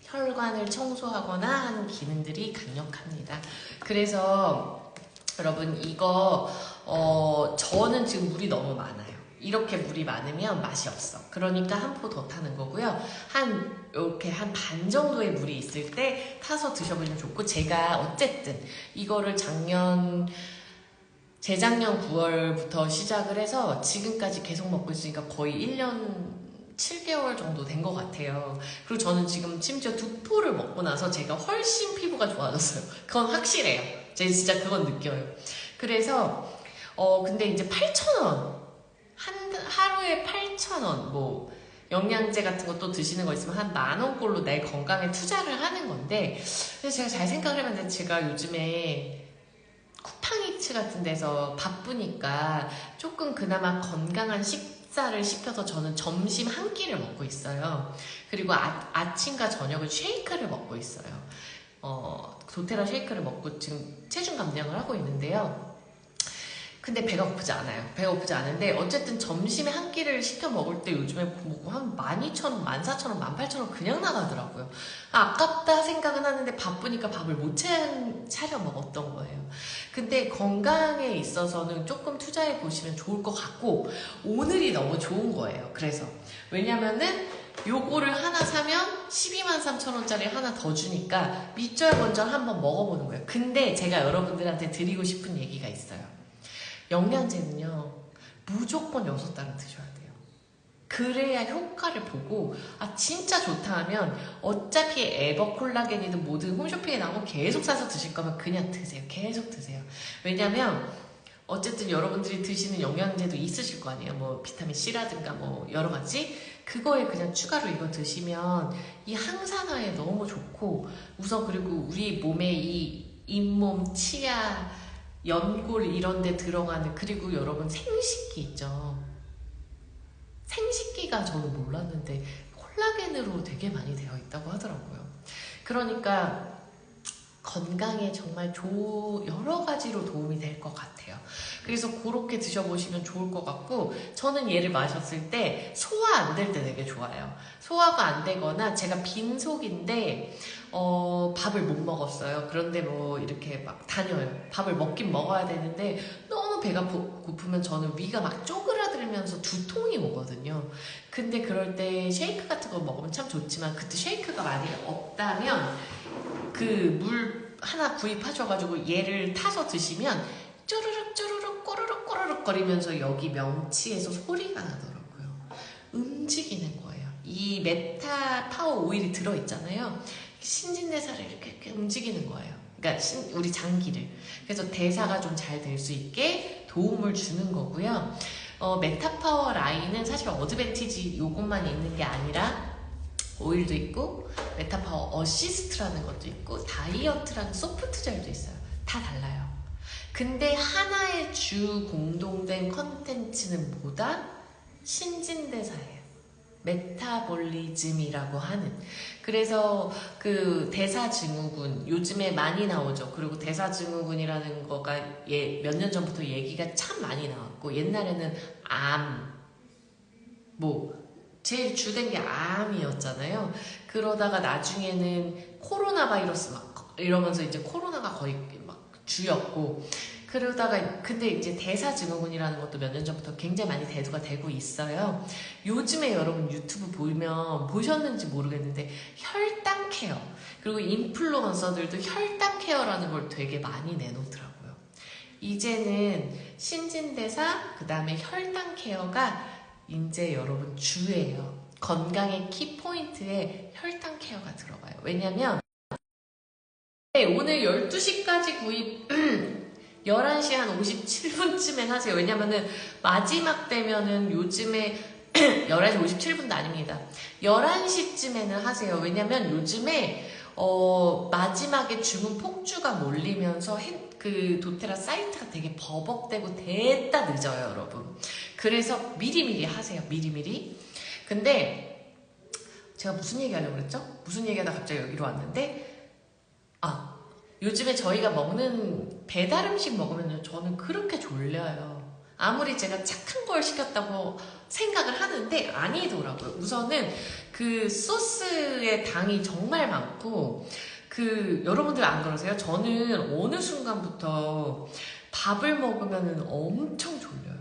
혈관을 청소하거나 하는 기능들이 강력합니다. 그래서 여러분 이거 저는 지금 물이 너무 많아요. 이렇게 물이 많으면 맛이 없어. 그러니까 한 포 더 타는 거고요. 이렇게 한 반 정도의 물이 있을 때 타서 드셔보시면 좋고, 제가 어쨌든 이거를 재작년 9월부터 시작을 해서 지금까지 계속 먹고 있으니까 거의 1년 7개월 정도 된 것 같아요. 그리고 저는 지금 심지어 2포를 먹고 나서 제가 훨씬 피부가 좋아졌어요. 그건 확실해요. 제가 진짜 그건 느껴요. 그래서 근데 이제 8,000원 하루에 8,000원 뭐 영양제 같은 것도 드시는 거 있으면 한 10,000원꼴로 내 건강에 투자를 하는 건데, 그래서 제가 잘 생각을 해봤는데 제가 요즘에 쿠팡이츠 같은 데서 바쁘니까 조금 그나마 건강한 식사를 시켜서 저는 점심 한 끼를 먹고 있어요. 그리고 아침과 저녁은 쉐이크를 먹고 있어요. 도테라 쉐이크를 먹고 지금 체중 감량을 하고 있는데요. 근데 배가 고프지 않아요. 배가 고프지 않은데 어쨌든 점심에 한 끼를 시켜 먹을 때 요즘에 뭐 한 12,000원, 14,000원, 18,000원 그냥 나가더라고요. 아깝다 생각은 하는데 바쁘니까 밥을 못 차려 먹었던 거예요. 근데 건강에 있어서는 조금 투자해 보시면 좋을 것 같고, 오늘이 너무 좋은 거예요. 그래서 왜냐면은 요거를 하나 사면 123,000원짜리 하나 더 주니까 밑절건절 한번 먹어보는 거예요. 근데 제가 여러분들한테 드리고 싶은 얘기가 있어요. 영양제는요, 무조건 6달은 드셔야 돼요. 그래야 효과를 보고, 진짜 좋다 하면 어차피 에버콜라겐이든 뭐든 홈쇼핑에 나오면 계속 사서 드실 거면 그냥 드세요. 계속 드세요. 왜냐면 어쨌든 여러분들이 드시는 영양제도 있으실 거 아니에요. 뭐 비타민 C라든가 뭐 여러 가지. 그거에 그냥 추가로 이거 드시면 이 항산화에 너무 좋고, 우선 그리고 우리 몸에 이 잇몸, 치아, 연골 이런 데 들어가는, 그리고 여러분 생식기 있죠. 생식기가 저는 몰랐는데 콜라겐으로 되게 많이 되어 있다고 하더라고요. 그러니까 건강에 정말 여러 가지로 도움이 될 것 같아요. 그래서 그렇게 드셔보시면 좋을 것 같고, 저는 얘를 마셨을 때 소화 안 될 때 되게 좋아요. 소화가 안 되거나 제가 빈속인데 밥을 못 먹었어요. 그런데 뭐 이렇게 막 다녀요. 밥을 먹긴 먹어야 되는데 너무 배가 고프면 저는 위가 막 쪼그라들면서 두통이 오거든요. 근데 그럴 때 쉐이크 같은 거 먹으면 참 좋지만, 그때 쉐이크가 많이 없다면 그 물 하나 구입하셔가지고 얘를 타서 드시면 쪼르륵 쪼르륵 꼬르륵 꼬르륵 거리면서 여기 명치에서 소리가 나더라고요. 움직이는 거예요. 이 메타 파워 오일이 들어있잖아요. 신진대사를 이렇게 움직이는 거예요. 그러니까 우리 장기를. 그래서 대사가 좀 잘 될 수 있게 도움을 주는 거고요. 메타파워 라인은 사실 어드밴티지 요것만 있는 게 아니라 오일도 있고 메타파워 어시스트라는 것도 있고 다이어트라는 소프트젤도 있어요. 다 달라요. 근데 하나의 주 공동된 컨텐츠는 뭐다? 신진대사예요. 메타볼리즘이라고 하는. 그래서 그 대사증후군 요즘에 많이 나오죠. 그리고 대사증후군이라는 거가 몇 년 전부터 얘기가 참 많이 나왔고, 옛날에는 제일 주된 게 암이었잖아요. 그러다가 나중에는 코로나 바이러스 막 이러면서 이제 코로나가 거의 막 주였고, 그러다가 근데 이제 대사증후군이라는 것도 몇 년 전부터 굉장히 많이 대두가 되고 있어요. 요즘에 여러분 유튜브 보면 보셨는지 모르겠는데 혈당 케어, 그리고 인플루언서들도 혈당 케어라는 걸 되게 많이 내놓더라고요. 이제는 신진대사 그 다음에 혈당 케어가 이제 여러분 주예요. 건강의 키포인트에 혈당 케어가 들어가요. 왜냐면 오늘 12시까지 구입 11시 한 57분쯤에 하세요. 왜냐면은 마지막 되면은 요즘에 11시 57분도 아닙니다. 11시쯤에는 하세요. 왜냐면 요즘에 마지막에 주문 폭주가 몰리면서 그 도테라 사이트가 되게 버벅대고 됐다 늦어요, 여러분. 그래서 미리미리 하세요, 미리미리. 근데 제가 무슨 얘기하려고 그랬죠? 무슨 얘기하다 갑자기 여기로 왔는데, 요즘에 저희가 먹는 배달 음식 먹으면 저는 그렇게 졸려요. 아무리 제가 착한 걸 시켰다고 생각을 하는데 아니더라고요. 우선은 그 소스의 당이 정말 많고, 여러분들 안 그러세요? 저는 어느 순간부터 밥을 먹으면 엄청 졸려요.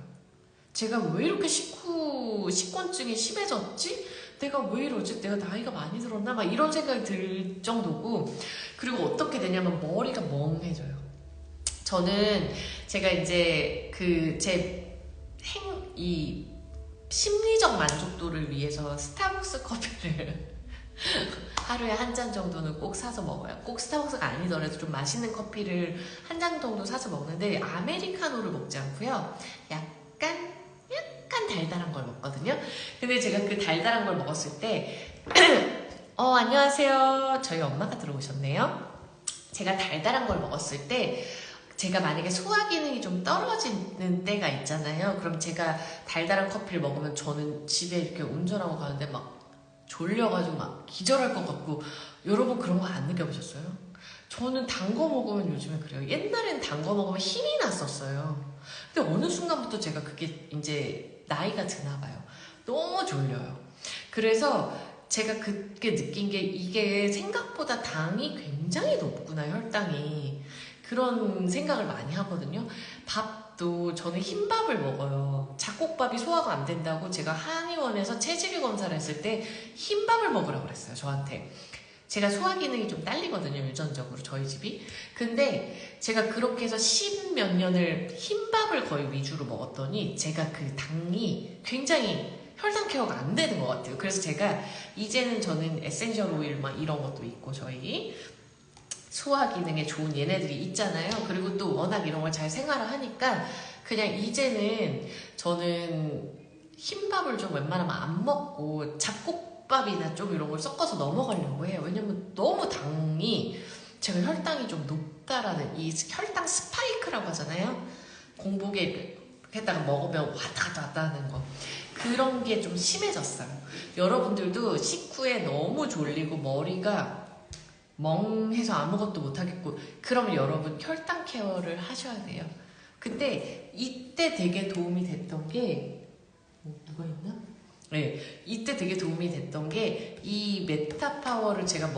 제가 왜 이렇게 식곤증이 심해졌지? 내가 왜 이러지? 내가 나이가 많이 들었나? 막 이런 생각이 들 정도고, 그리고 어떻게 되냐면 머리가 멍해져요. 저는 제가 이제 이 심리적 만족도를 위해서 스타벅스 커피를 하루에 한 잔 정도는 꼭 사서 먹어요. 꼭 스타벅스가 아니더라도 좀 맛있는 커피를 한 잔 정도 사서 먹는데, 아메리카노를 먹지 않고요. 약간 달달한 걸 먹거든요. 근데 제가 그 달달한 걸 먹었을 때 안녕하세요. 저희 엄마가 들어오셨네요. 제가 달달한 걸 먹었을 때, 제가 만약에 소화 기능이 좀 떨어지는 때가 있잖아요. 그럼 제가 달달한 커피를 먹으면 저는 집에 이렇게 운전하고 가는데 막 졸려가지고 막 기절할 것 같고, 여러분 그런 거 안 느껴보셨어요? 저는 단 거 먹으면 요즘에 그래요. 옛날엔 단 거 먹으면 힘이 났었어요. 근데 어느 순간부터 제가 그게 이제 나이가 드나 봐요. 너무 졸려요. 그래서 제가 그게 느낀 게, 이게 생각보다 당이 굉장히 높구나, 혈당이. 그런 생각을 많이 하거든요. 밥도 저는 흰밥을 먹어요. 잡곡밥이 소화가 안 된다고 제가 한의원에서 체질이 검사를 했을 때 흰밥을 먹으라고 그랬어요, 저한테. 제가 소화 기능이 좀 딸리거든요, 유전적으로, 저희 집이. 근데 제가 그렇게 해서 10몇 년을 흰밥을 거의 위주로 먹었더니 제가 그 당이 굉장히 혈당 케어가 안 되는 것 같아요. 그래서 제가 이제는 저는 에센셜 오일 막 이런 것도 있고, 저희 소화 기능에 좋은 얘네들이 있잖아요. 그리고 또 워낙 이런 걸 잘 생활을 하니까 그냥 이제는 저는 흰밥을 좀 웬만하면 안 먹고 잡곡밥이나 좀 이런 걸 섞어서 넘어가려고 해요. 왜냐면 너무 당이, 제가 혈당이 좀 높다라는, 이 혈당 스파이크라고 하잖아요. 공복에다가 먹으면 왔다 하는 거. 그런 게 좀 심해졌어요. 여러분들도 식후에 너무 졸리고 머리가 멍해서 아무것도 못하겠고, 그러면 여러분 혈당 케어를 하셔야 돼요. 근데 이때 되게 도움이 됐던 게, 누가 있나? 네, 이때 되게 도움이 됐던 게, 이 메타파워를 제가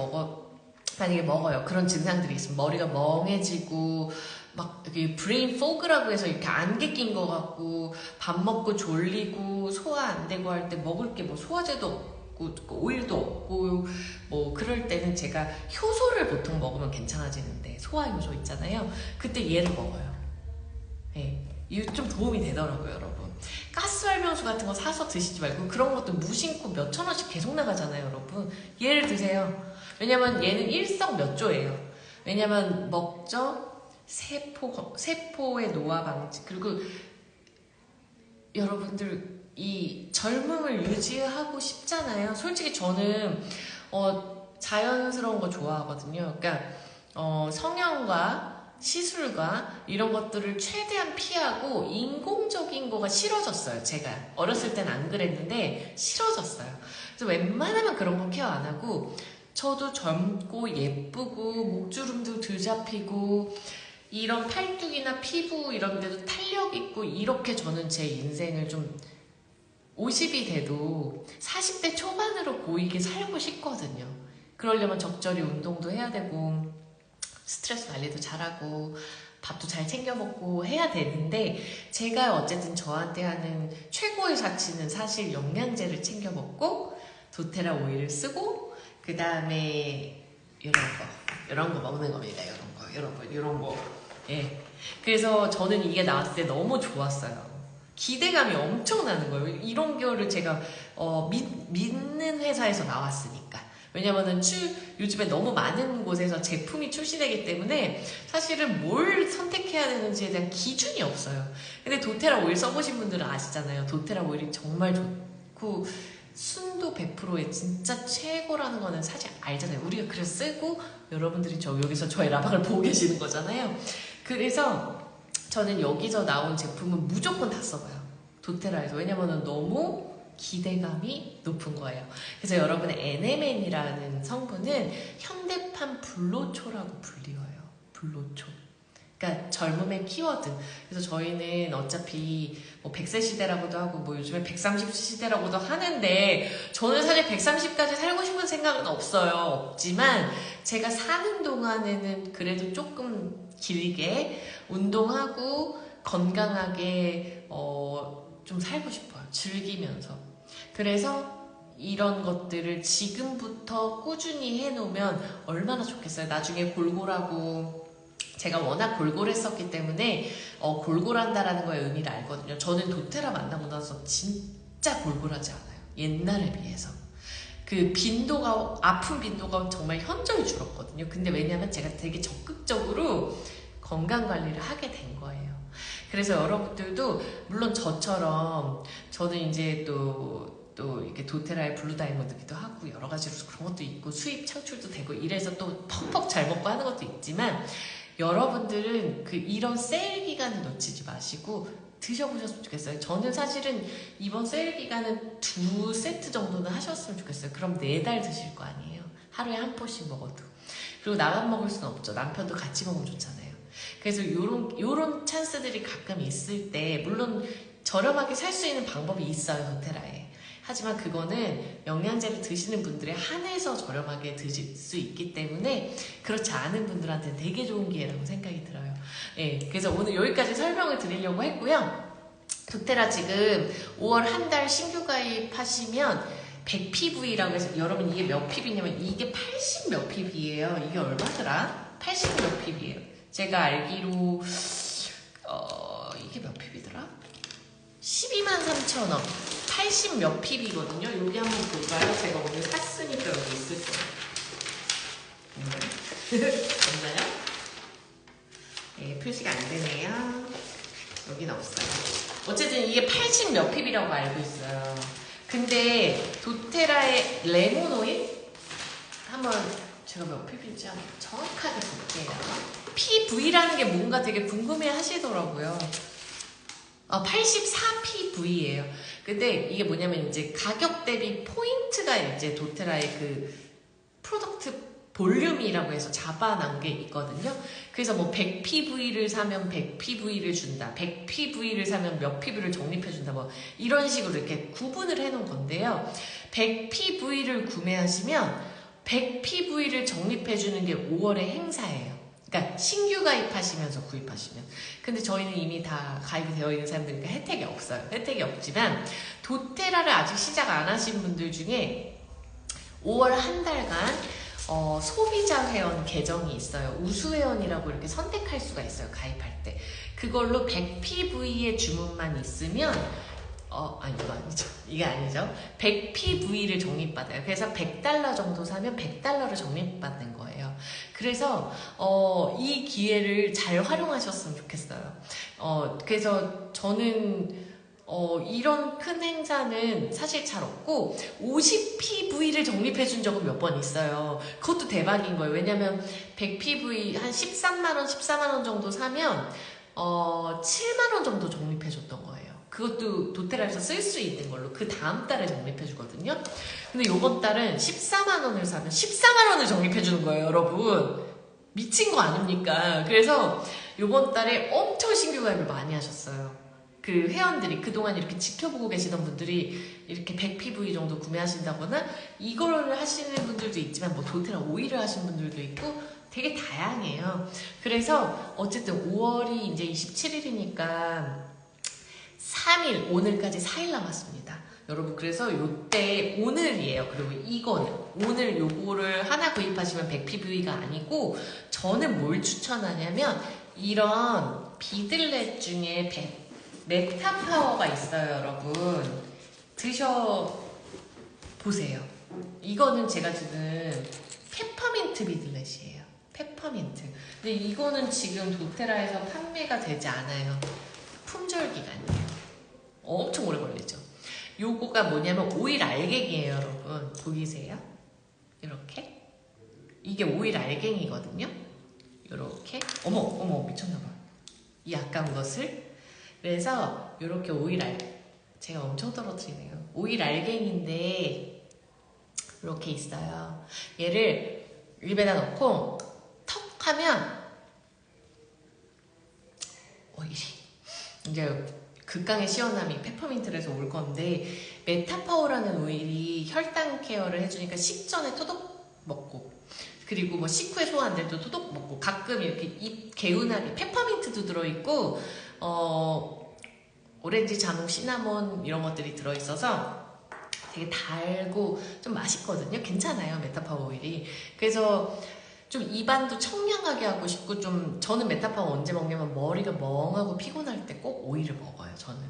만약에 먹어요. 그런 증상들이 있으면 머리가 멍해지고 막 이렇게 브레인 포그라고 해서 이렇게 안개 낀 것 같고, 밥 먹고 졸리고 소화 안 되고 할 때 먹을 게 뭐 소화제도 없고 오일도 없고 뭐 그럴 때는 제가 효소를 보통 먹으면 괜찮아지는데, 소화 효소 있잖아요. 그때 얘를 먹어요. 네, 이거 좀 도움이 되더라고요, 여러분. 가스활명수 같은 거 사서 드시지 말고, 그런 것도 무심코 몇천 원씩 계속 나가잖아요, 여러분. 얘를 드세요. 왜냐면 얘는 일석몇조예요. 왜냐면 먹죠. 세포의 노화 방지, 그리고 여러분들 이 젊음을 유지하고 싶잖아요. 솔직히 저는 자연스러운 거 좋아하거든요. 그러니까 성형과 시술과 이런 것들을 최대한 피하고 인공적인 거가 싫어졌어요. 제가 어렸을 땐 안 그랬는데 싫어졌어요. 그래서 웬만하면 그런 거 케어 안 하고, 저도 젊고 예쁘고 목주름도 덜 잡히고 이런 팔뚝이나 피부 이런 데도 탄력 있고, 이렇게 저는 제 인생을 좀 50이 돼도 40대 초반으로 보이게 살고 싶거든요. 그러려면 적절히 운동도 해야 되고 스트레스 관리도 잘하고 밥도 잘 챙겨 먹고 해야 되는데, 제가 어쨌든 저한테 하는 최고의 사치는 사실 영양제를 챙겨 먹고 도테라 오일을 쓰고, 그 다음에 이런 거 먹는 겁니다. 이런 거. 예. 그래서 저는 이게 나왔을 때 너무 좋았어요. 기대감이 엄청 나는 거예요. 이런 거를 제가 믿는 회사에서 나왔으니까. 왜냐면은 요즘에 너무 많은 곳에서 제품이 출시되기 때문에 사실은 뭘 선택해야 되는지에 대한 기준이 없어요. 근데 도테라 오일 써보신 분들은 아시잖아요. 도테라 오일이 정말 좋고 순도 100%에 진짜 최고라는 거는 사실 알잖아요. 우리가 그래서 쓰고 여러분들이 여기서 저의 라방을 보고 계시는 거잖아요. 그래서 저는 여기서 나온 제품은 무조건 다 써봐요. 도테라에서. 왜냐면은 너무 기대감이 높은 거예요. 그래서 여러분의 NMN이라는 성분은 현대판 불로초라고 불리워요. 불로초. 그러니까 젊음의 키워드. 그래서 저희는 어차피 뭐 100세 시대라고도 하고 뭐 요즘에 130세 시대라고도 하는데 저는 사실 130까지 살고 싶은 생각은 없어요. 없지만 제가 사는 동안에는 그래도 조금 길게 운동하고 건강하게 좀 살고 싶어요. 즐기면서. 그래서 이런 것들을 지금부터 꾸준히 해놓으면 얼마나 좋겠어요. 나중에 골골하고 제가 워낙 골골했었기 때문에 골골한다라는 거의 의미를 알거든요. 저는 도테라 만나고 나서 진짜 골골하지 않아요. 옛날에 비해서. 그 빈도가, 아픈 빈도가 정말 현저히 줄었거든요. 근데 왜냐면 제가 되게 적극적으로 건강관리를 하게 된 거예요. 그래서 여러분들도 물론 저처럼 저는 이제 또 이렇게 도테라의 블루 다이몬드기도 하고 여러 가지로 그런 것도 있고 수입 창출도 되고 이래서 또 퍽퍽 잘 먹고 하는 것도 있지만 여러분들은 이런 세일 기간을 놓치지 마시고 드셔보셨으면 좋겠어요. 저는 사실은 이번 세일 기간은 2세트 정도는 하셨으면 좋겠어요. 그럼 4달 드실 거 아니에요. 하루에 한 포씩 먹어도. 그리고 나만 먹을 수는 없죠. 남편도 같이 먹으면 좋잖아요. 그래서 요런 찬스들이 가끔 있을 때 물론 저렴하게 살 수 있는 방법이 있어요. 도테라에. 하지만 그거는 영양제를 드시는 분들에 한해서 저렴하게 드실 수 있기 때문에 그렇지 않은 분들한테는 되게 좋은 기회라고 생각이 들어요. 예, 그래서 오늘 여기까지 설명을 드리려고 했고요. 도테라 지금 5월 한 달 신규 가입하시면 100PV라고 해서 여러분 이게 몇 PV냐면 이게 80 몇 PV예요. 이게 얼마더라? 80 몇 PV예요. 제가 알기로 이게 몇 PV더라? 123,000원 80 몇 PV거든요. 여기 한번 볼까요? 제가 오늘 샀으니까 여기 있을 거예요. 없나요? 네, 표시가 안 되네요. 여기는 없어요. 어쨌든 이게 80 몇 PV라고 알고 있어요. 근데 도테라의 레몬 오일? 한번 제가 몇 PV인지 한번 정확하게 볼게요. PV라는 게 뭔가 되게 궁금해 하시더라고요. 84PV예요. 근데 이게 뭐냐면 이제 가격 대비 포인트가 이제 도테라의 그 프로덕트 볼륨이라고 해서 잡아놓은 게 있거든요. 그래서 뭐 100PV를 사면 100PV를 준다. 100PV를 사면 몇 PV를 적립해준다. 뭐 이런 식으로 이렇게 구분을 해놓은 건데요. 100PV를 구매하시면 100PV를 적립해주는 게 5월의 행사예요. 그러니까 신규 가입하시면서 구입하시면. 근데 저희는 이미 다 가입이 되어 있는 사람들이니까 혜택이 없어요. 혜택이 없지만 도테라를 아직 시작 안 하신 분들 중에 5월 한 달간 소비자 회원 계정이 있어요. 우수 회원이라고 이렇게 선택할 수가 있어요. 가입할 때. 그걸로 100PV의 주문만 있으면 아니 이거 아니죠. 이게 아니죠. 100PV를 적립받아요. 그래서 $100 정도 사면 $100를 적립받는 거예요. 그래서 이 기회를 잘 활용하셨으면 좋겠어요. 그래서 저는 이런 큰 행사는 사실 잘 없고 50PV를 적립해 준 적은 몇 번 있어요. 그것도 대박인 거예요. 왜냐면 100PV 한 13만원, 14만원 정도 사면 7만원 정도 적립해 줬던 거예요. 그것도 도테라에서 쓸 수 있는 걸로 그 다음 달에 적립해 주거든요. 근데 요번 달은 14만원을 사면 14만원을 적립해 주는 거예요, 여러분. 미친 거 아닙니까? 그래서 요번 달에 엄청 신규 가입을 많이 하셨어요. 그 회원들이 그동안 이렇게 지켜보고 계시던 분들이 이렇게 100PV 정도 구매하신다거나 이거를 하시는 분들도 있지만 뭐 도테라 오일을 하시는 분들도 있고 되게 다양해요. 그래서 어쨌든 5월이 이제 27일이니까 3일, 오늘까지 4일 남았습니다. 여러분, 그래서 요때 오늘이에요. 그리고 이거는 오늘 요거를 하나 구입하시면 100PV가 아니고 저는 뭘 추천하냐면 이런 비들렛 중에 메타파워가 있어요, 여러분. 드셔보세요. 이거는 제가 지금 페퍼민트 비들렛이에요. 페퍼민트. 근데 이거는 지금 도테라에서 판매가 되지 않아요. 품절 기간이에요. 엄청 오래 걸리죠. 요거가 뭐냐면 오일 알갱이에요, 여러분. 보이세요? 이렇게. 이게 오일 알갱이거든요. 이렇게. 어머 어머 미쳤나봐. 이 아까운 것을. 그래서 이렇게 제가 엄청 떨어뜨리네요. 오일 알갱인데 이렇게 있어요. 얘를 입에다 넣고 턱 하면 오일이 이제 극강의 시원함이 페퍼민트에서 올 건데, 메타파워라는 오일이 혈당 케어를 해주니까 식전에 토독 먹고, 그리고 뭐 식후에 소화 안 될 때 토독 먹고, 가끔 이렇게 입 개운하게 페퍼민트도 들어있고 오렌지, 자몽, 시나몬 이런 것들이 들어있어서 되게 달고 좀 맛있거든요. 괜찮아요, 메타파워 오일이. 그래서 좀 입안도 청량하게 하고 싶고, 저는 메타파워 언제 먹냐면 머리가 멍하고 피곤할 때 꼭 오일을 먹어요, 저는.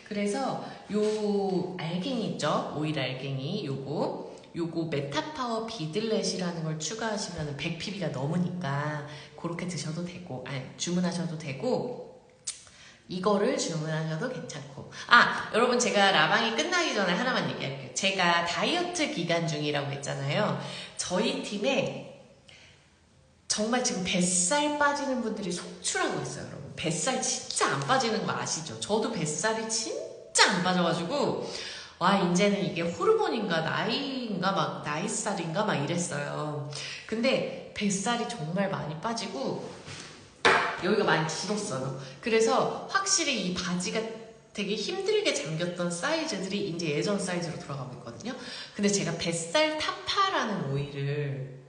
그래서 요 알갱이 있죠? 오일 알갱이 요거 메타파워 비들렛이라는 걸 추가하시면 100PB가 넘으니까 그렇게 드셔도 되고, 아니 주문하셔도 되고, 이거를 주문하셔도 괜찮고. 여러분, 제가 라방이 끝나기 전에 하나만 얘기할게요. 제가 다이어트 기간 중이라고 했잖아요. 저희 팀에 정말 지금 뱃살 빠지는 분들이 속출하고 있어요, 여러분. 뱃살 진짜 안 빠지는 거 아시죠? 저도 뱃살이 진짜 안 빠져가지고, 이제는 이게 호르몬인가 나이인가 나이살인가 이랬어요. 근데 뱃살이 정말 많이 빠지고 여기가 많이 줄었어요. 그래서 확실히 이 바지가 되게 힘들게 잠겼던 사이즈들이 이제 예전 사이즈로 돌아가고 있거든요. 근데 제가 뱃살 타파라는 오일을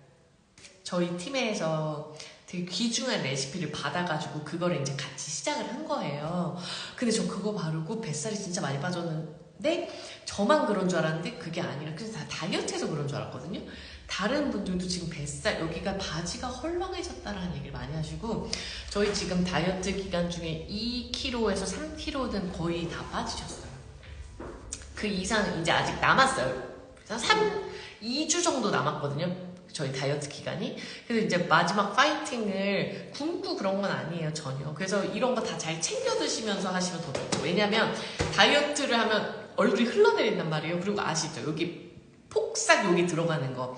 저희 팀에서 되게 귀중한 레시피를 받아가지고 그거를 이제 같이 시작을 한 거예요. 근데 저 그거 바르고 뱃살이 진짜 많이 빠졌는데, 저만 그런 줄 알았는데 그게 아니라, 그래서 다 다이어트해서 그런 줄 알았거든요. 다른 분들도 지금 뱃살, 여기가 바지가 헐렁해졌다라는 얘기를 많이 하시고, 저희 지금 다이어트 기간 중에 2kg에서 3kg는 거의 다 빠지셨어요. 그 이상 이제 아직 남았어요. 2주 정도 남았거든요, 저희 다이어트 기간이. 그래서 이제 마지막 파이팅을 굶고 그런 건 아니에요, 전혀. 그래서 이런 거 다 잘 챙겨 드시면서 하시면 더 좋고, 왜냐면 다이어트를 하면 얼굴이 흘러내린단 말이에요. 그리고 아시죠? 여기 폭삭 여기 들어가는 거.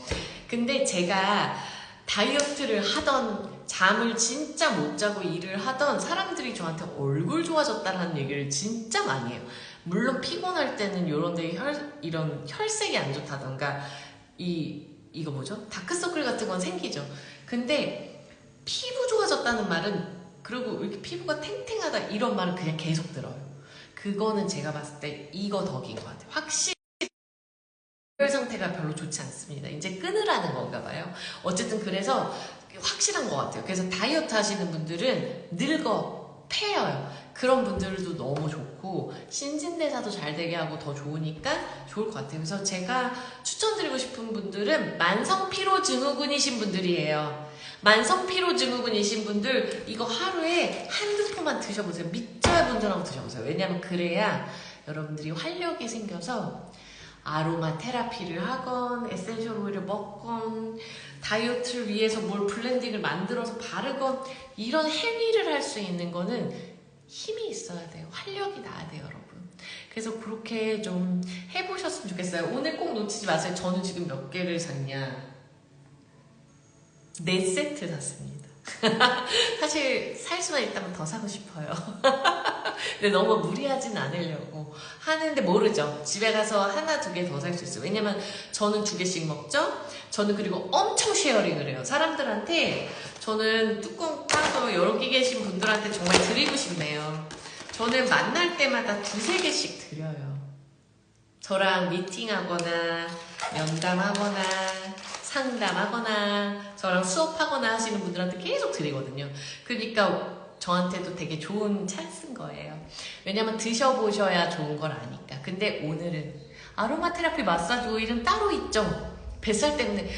근데 제가 다이어트를 하던, 잠을 진짜 못 자고 일을 하던 사람들이 저한테 얼굴 좋아졌다는 얘기를 진짜 많이 해요. 물론 피곤할 때는 이런 혈색이 안 좋다던가 이거 뭐죠? 다크서클 같은 건 생기죠. 근데 피부 좋아졌다는 말은, 그리고 이렇게 피부가 탱탱하다 이런 말은 그냥 계속 들어요. 그거는 제가 봤을 때 이거 덕인 것 같아요. 확실히 혈 상태가 별로 좋지 않습니다. 이제 끊으라는 건가 봐요. 어쨌든 그래서 확실한 것 같아요. 그래서 다이어트 하시는 분들은 패여요. 그런 분들도 너무 좋고, 신진대사도 잘 되게 하고 더 좋으니까 좋을 것 같아요. 그래서 제가 추천드리고 싶은 분들은 만성피로증후군이신 분들이에요. 만성피로증후군이신 분들 이거 하루에 한두 포만 드셔보세요. 믿져야 본전하고 드셔보세요. 왜냐면 그래야 여러분들이 활력이 생겨서 아로마 테라피를 하건 에센셜 오일을 먹건 다이어트를 위해서 뭘 블렌딩을 만들어서 바르건, 이런 행위를 할 수 있는 거는 힘이 있어야 돼요. 활력이 나야 돼요, 여러분. 그래서 그렇게 좀 해보셨으면 좋겠어요. 오늘 꼭 놓치지 마세요. 저는 지금 몇 개를 샀냐? 4세트 샀습니다. 사실 살 수만 있다면 더 사고 싶어요. 근데 너무 무리하진 않으려고 하는데, 모르죠. 집에 가서 하나, 2개 더 살 수 있어요. 왜냐면 저는 2개씩 먹죠. 저는 그리고 엄청 쉐어링을 해요. 사람들한테. 저는 뚜껑 따서 여러 개 계신 분들한테 정말 드리고 싶네요. 저는 만날 때마다 2-3개씩 드려요. 저랑 미팅하거나 면담하거나 상담하거나 저랑 수업하거나 하시는 분들한테 계속 드리거든요. 그러니까 저한테도 되게 좋은 찬스인 거예요. 왜냐면 드셔보셔야 좋은 걸 아니까. 근데 오늘은 아로마 테라피 마사지 오일은 따로 있죠. 뱃살 때문에.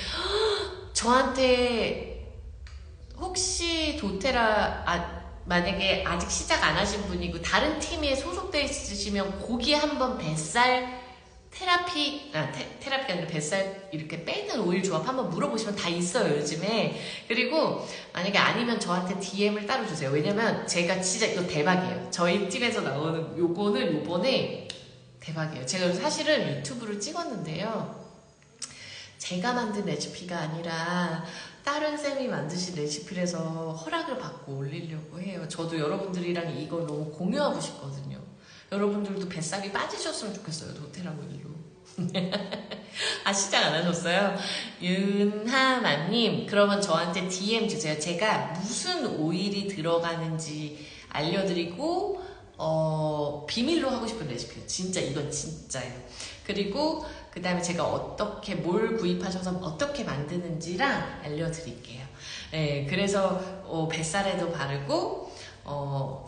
저한테 혹시 도테라 만약에 아직 시작 안 하신 분이고 다른 팀에 소속되어 있으시면 거기에 한번 뱃살 테라피가 아니라 뱃살 이렇게 빼는 오일 조합 한번 물어보시면 다 있어요, 요즘에. 그리고 만약에 아니면 저한테 DM을 따로 주세요. 왜냐면 제가 진짜 이거 대박이에요. 저희 팀에서 나오는 요거는 요번에 대박이에요. 제가 사실은 유튜브를 찍었는데요, 제가 만든 레시피가 아니라 다른 쌤이 만드신 레시피라서 허락을 받고 올리려고 해요. 저도 여러분들이랑 이걸 너무 공유하고 싶거든요. 여러분들도 뱃살이 빠지셨으면 좋겠어요. 도테라고 일로. 아, 시작 안 하셨어요? 윤하마님, 그러면 저한테 DM 주세요. 제가 무슨 오일이 들어가는지 알려드리고, 비밀로 하고 싶은 레시피예요. 진짜, 이건 진짜예요. 그리고, 그 다음에 제가 어떻게, 뭘 구입하셔서 어떻게 만드는지랑 알려드릴게요. 네, 그래서, 뱃살에도 바르고,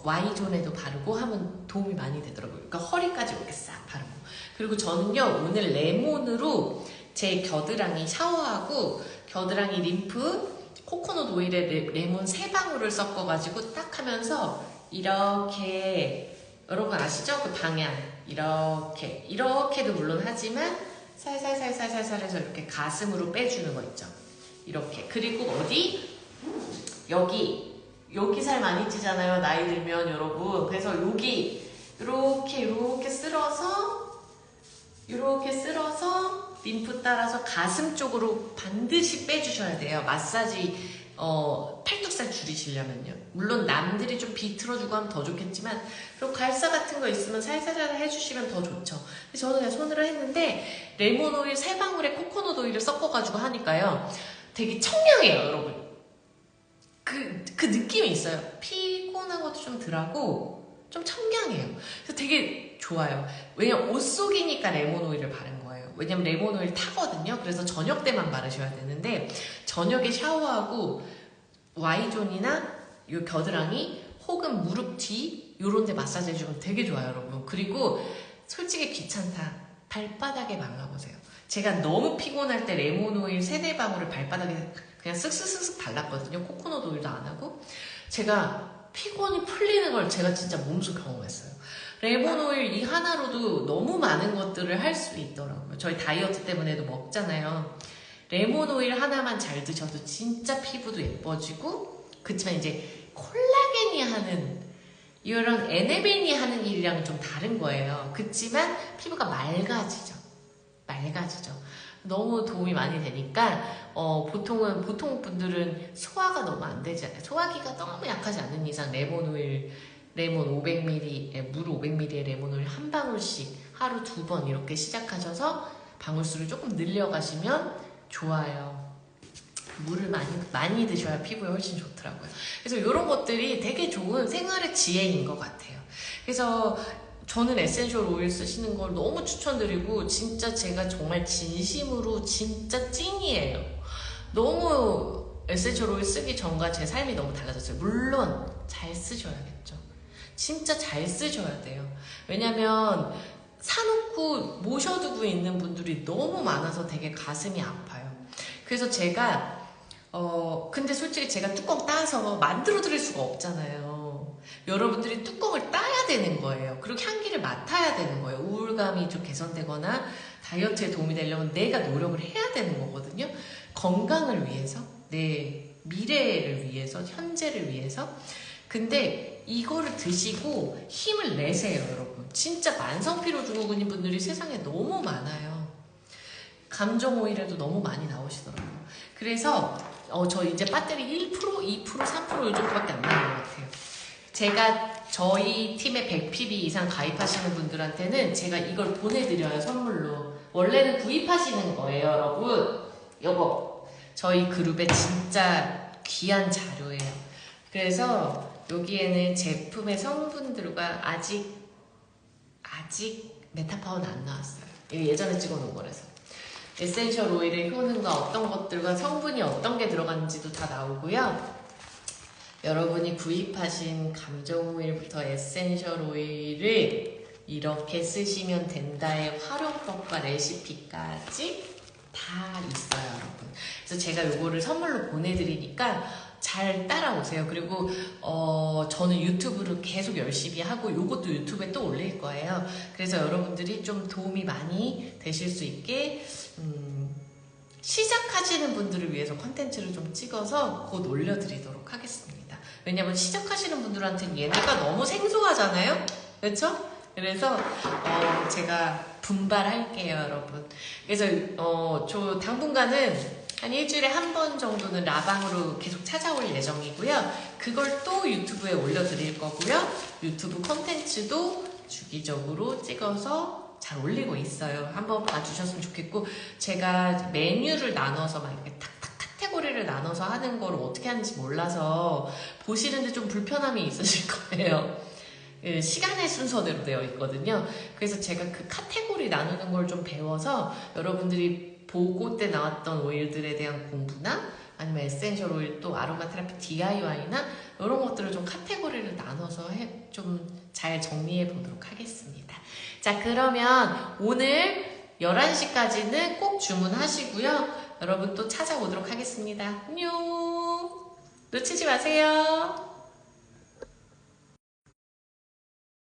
Y존에도 바르고 하면 도움이 많이 되더라고요. 그러니까 허리까지 이렇게 싹 바르고. 그리고 저는요, 오늘 레몬으로 제 겨드랑이 샤워하고, 겨드랑이 림프, 코코넛 오일에 레몬 3방울을 섞어가지고 딱 하면서, 이렇게, 여러분 아시죠? 그 방향. 이렇게도 물론 하지만, 살살살살살살 해서 이렇게 가슴으로 빼주는 거 있죠? 이렇게. 그리고 어디? 여기 살 많이 찌잖아요. 나이 들면 여러분. 그래서 여기 이렇게 쓸어서 림프 따라서 가슴 쪽으로 반드시 빼주셔야 돼요. 마사지 팔뚝살 줄이시려면요. 물론 남들이 좀 비틀어주고 하면 더 좋겠지만 그리고 갈사 같은 거 있으면 살살살 해주시면 더 좋죠. 저는 그냥 손으로 했는데 레몬 오일 3방울에 코코넛 오일을 섞어가지고 하니까요. 되게 청량해요, 여러분. 그 느낌이 있어요. 피곤한 것도 좀 덜하고 좀 청량해요. 그래서 되게 좋아요. 왜냐면 옷 속이니까 레몬 오일을 바른 거예요. 왜냐면 레몬 오일 타거든요. 그래서 저녁 때만 바르셔야 되는데 저녁에 샤워하고 Y존이나 요 겨드랑이 혹은 무릎 뒤 요런 데 마사지 해주면 되게 좋아요, 여러분. 그리고 솔직히 귀찮다. 발바닥에 발라보세요. 제가 너무 피곤할 때 레몬 오일 3-4방울을 발바닥에 그냥 쓱쓱쓱쓱 발랐거든요. 코코넛 오일도 안 하고. 제가 피곤이 풀리는 걸 제가 진짜 몸소 경험했어요. 레몬 오일 이 하나로도 너무 많은 것들을 할 수 있더라고요. 저희 다이어트 때문에도 먹잖아요. 레몬 오일 하나만 잘 드셔도 진짜 피부도 예뻐지고, 그치만 이제 콜라겐이 하는, 이런 에네벤이 하는 일이랑 좀 다른 거예요. 그치만 피부가 맑아지죠. 너무 도움이 많이 되니까, 보통 분들은 소화가 너무 안 되지 않아요. 소화기가 너무 약하지 않는 이상 레몬 500ml, 물 500ml의 레몬 오일 한 방울씩 하루 2번 이렇게 시작하셔서 방울수를 조금 늘려가시면 좋아요. 물을 많이 드셔야 피부에 훨씬 좋더라고요. 그래서 이런 것들이 되게 좋은 생활의 지혜인 것 같아요. 그래서 저는 에센셜 오일 쓰시는 걸 너무 추천드리고 진짜 제가 정말 진심으로 진짜 찐이에요. 너무 에센셜 오일 쓰기 전과 제 삶이 너무 달라졌어요. 물론 잘 쓰셔야겠죠. 진짜 잘 쓰셔야 돼요. 왜냐면 사놓고 모셔두고 있는 분들이 너무 많아서 되게 가슴이 아파요. 그래서 제가 근데 솔직히 제가 뚜껑 따서 만들어 드릴 수가 없잖아요. 여러분들이 뚜껑을 따야 되는 거예요. 그리고 향기를 맡아야 되는 거예요. 우울감이 좀 개선되거나 다이어트에 도움이 되려면 내가 노력을 해야 되는 거거든요. 건강을 위해서, 내 미래를 위해서, 현재를 위해서. 근데 이거를 드시고 힘을 내세요, 여러분. 진짜 만성피로 증후군인 분들이 세상에 너무 많아요. 감정 오일에도 너무 많이 나오시더라고요. 그래서 저 이제 배터리 1%, 2%, 3% 이 정도밖에 안 나는 것 같아요. 제가 저희 팀에 100PB 이상 가입하시는 분들한테는 제가 이걸 보내드려요, 선물로. 원래는 구입하시는 거예요, 여러분. 요거 저희 그룹에 진짜 귀한 자료예요. 그래서 여기에는 제품의 성분들과 아직 메타파워는 안 나왔어요. 이거 예전에 찍어놓은 거라서. 에센셜 오일의 효능과 어떤 것들과 성분이 어떤 게 들어가는지도 다 나오고요. 여러분이 구입하신 감정 오일부터 에센셜 오일을 이렇게 쓰시면 된다의 활용법과 레시피까지 다 있어요, 여러분. 그래서 제가 요거를 선물로 보내드리니까 잘 따라오세요. 그리고 저는 유튜브를 계속 열심히 하고 요것도 유튜브에 또 올릴 거예요. 그래서 여러분들이 좀 도움이 많이 되실 수 있게 시작하시는 분들을 위해서 컨텐츠를 좀 찍어서 곧 올려드리도록 하겠습니다. 왜냐면 시작하시는 분들한테는 얘네가 너무 생소하잖아요? 그렇죠? 그래서 제가 분발할게요, 여러분. 그래서 저 당분간은 한 일주일에 한 번 정도는 라방으로 계속 찾아올 예정이고요. 그걸 또 유튜브에 올려드릴 거고요. 유튜브 콘텐츠도 주기적으로 찍어서 잘 올리고 있어요. 한번 봐주셨으면 좋겠고, 제가 메뉴를 나눠서 막 이렇게 탁탁 카테고리를 나눠서 하는 걸 어떻게 하는지 몰라서 보시는데 좀 불편함이 있으실 거예요. 그 시간의 순서대로 되어 있거든요. 그래서 제가 그 카테고리 나누는 걸 좀 배워서 여러분들이 보고 때 나왔던 오일들에 대한 공부나 아니면 에센셜 오일 또 아로마 테라피 DIY나 이런 것들을 좀 카테고리를 나눠서 좀 잘 정리해 보도록 하겠습니다. 자, 그러면 오늘 11시까지는 꼭 주문하시고요. 여러분 또 찾아오도록 하겠습니다. 안녕! 놓치지 마세요.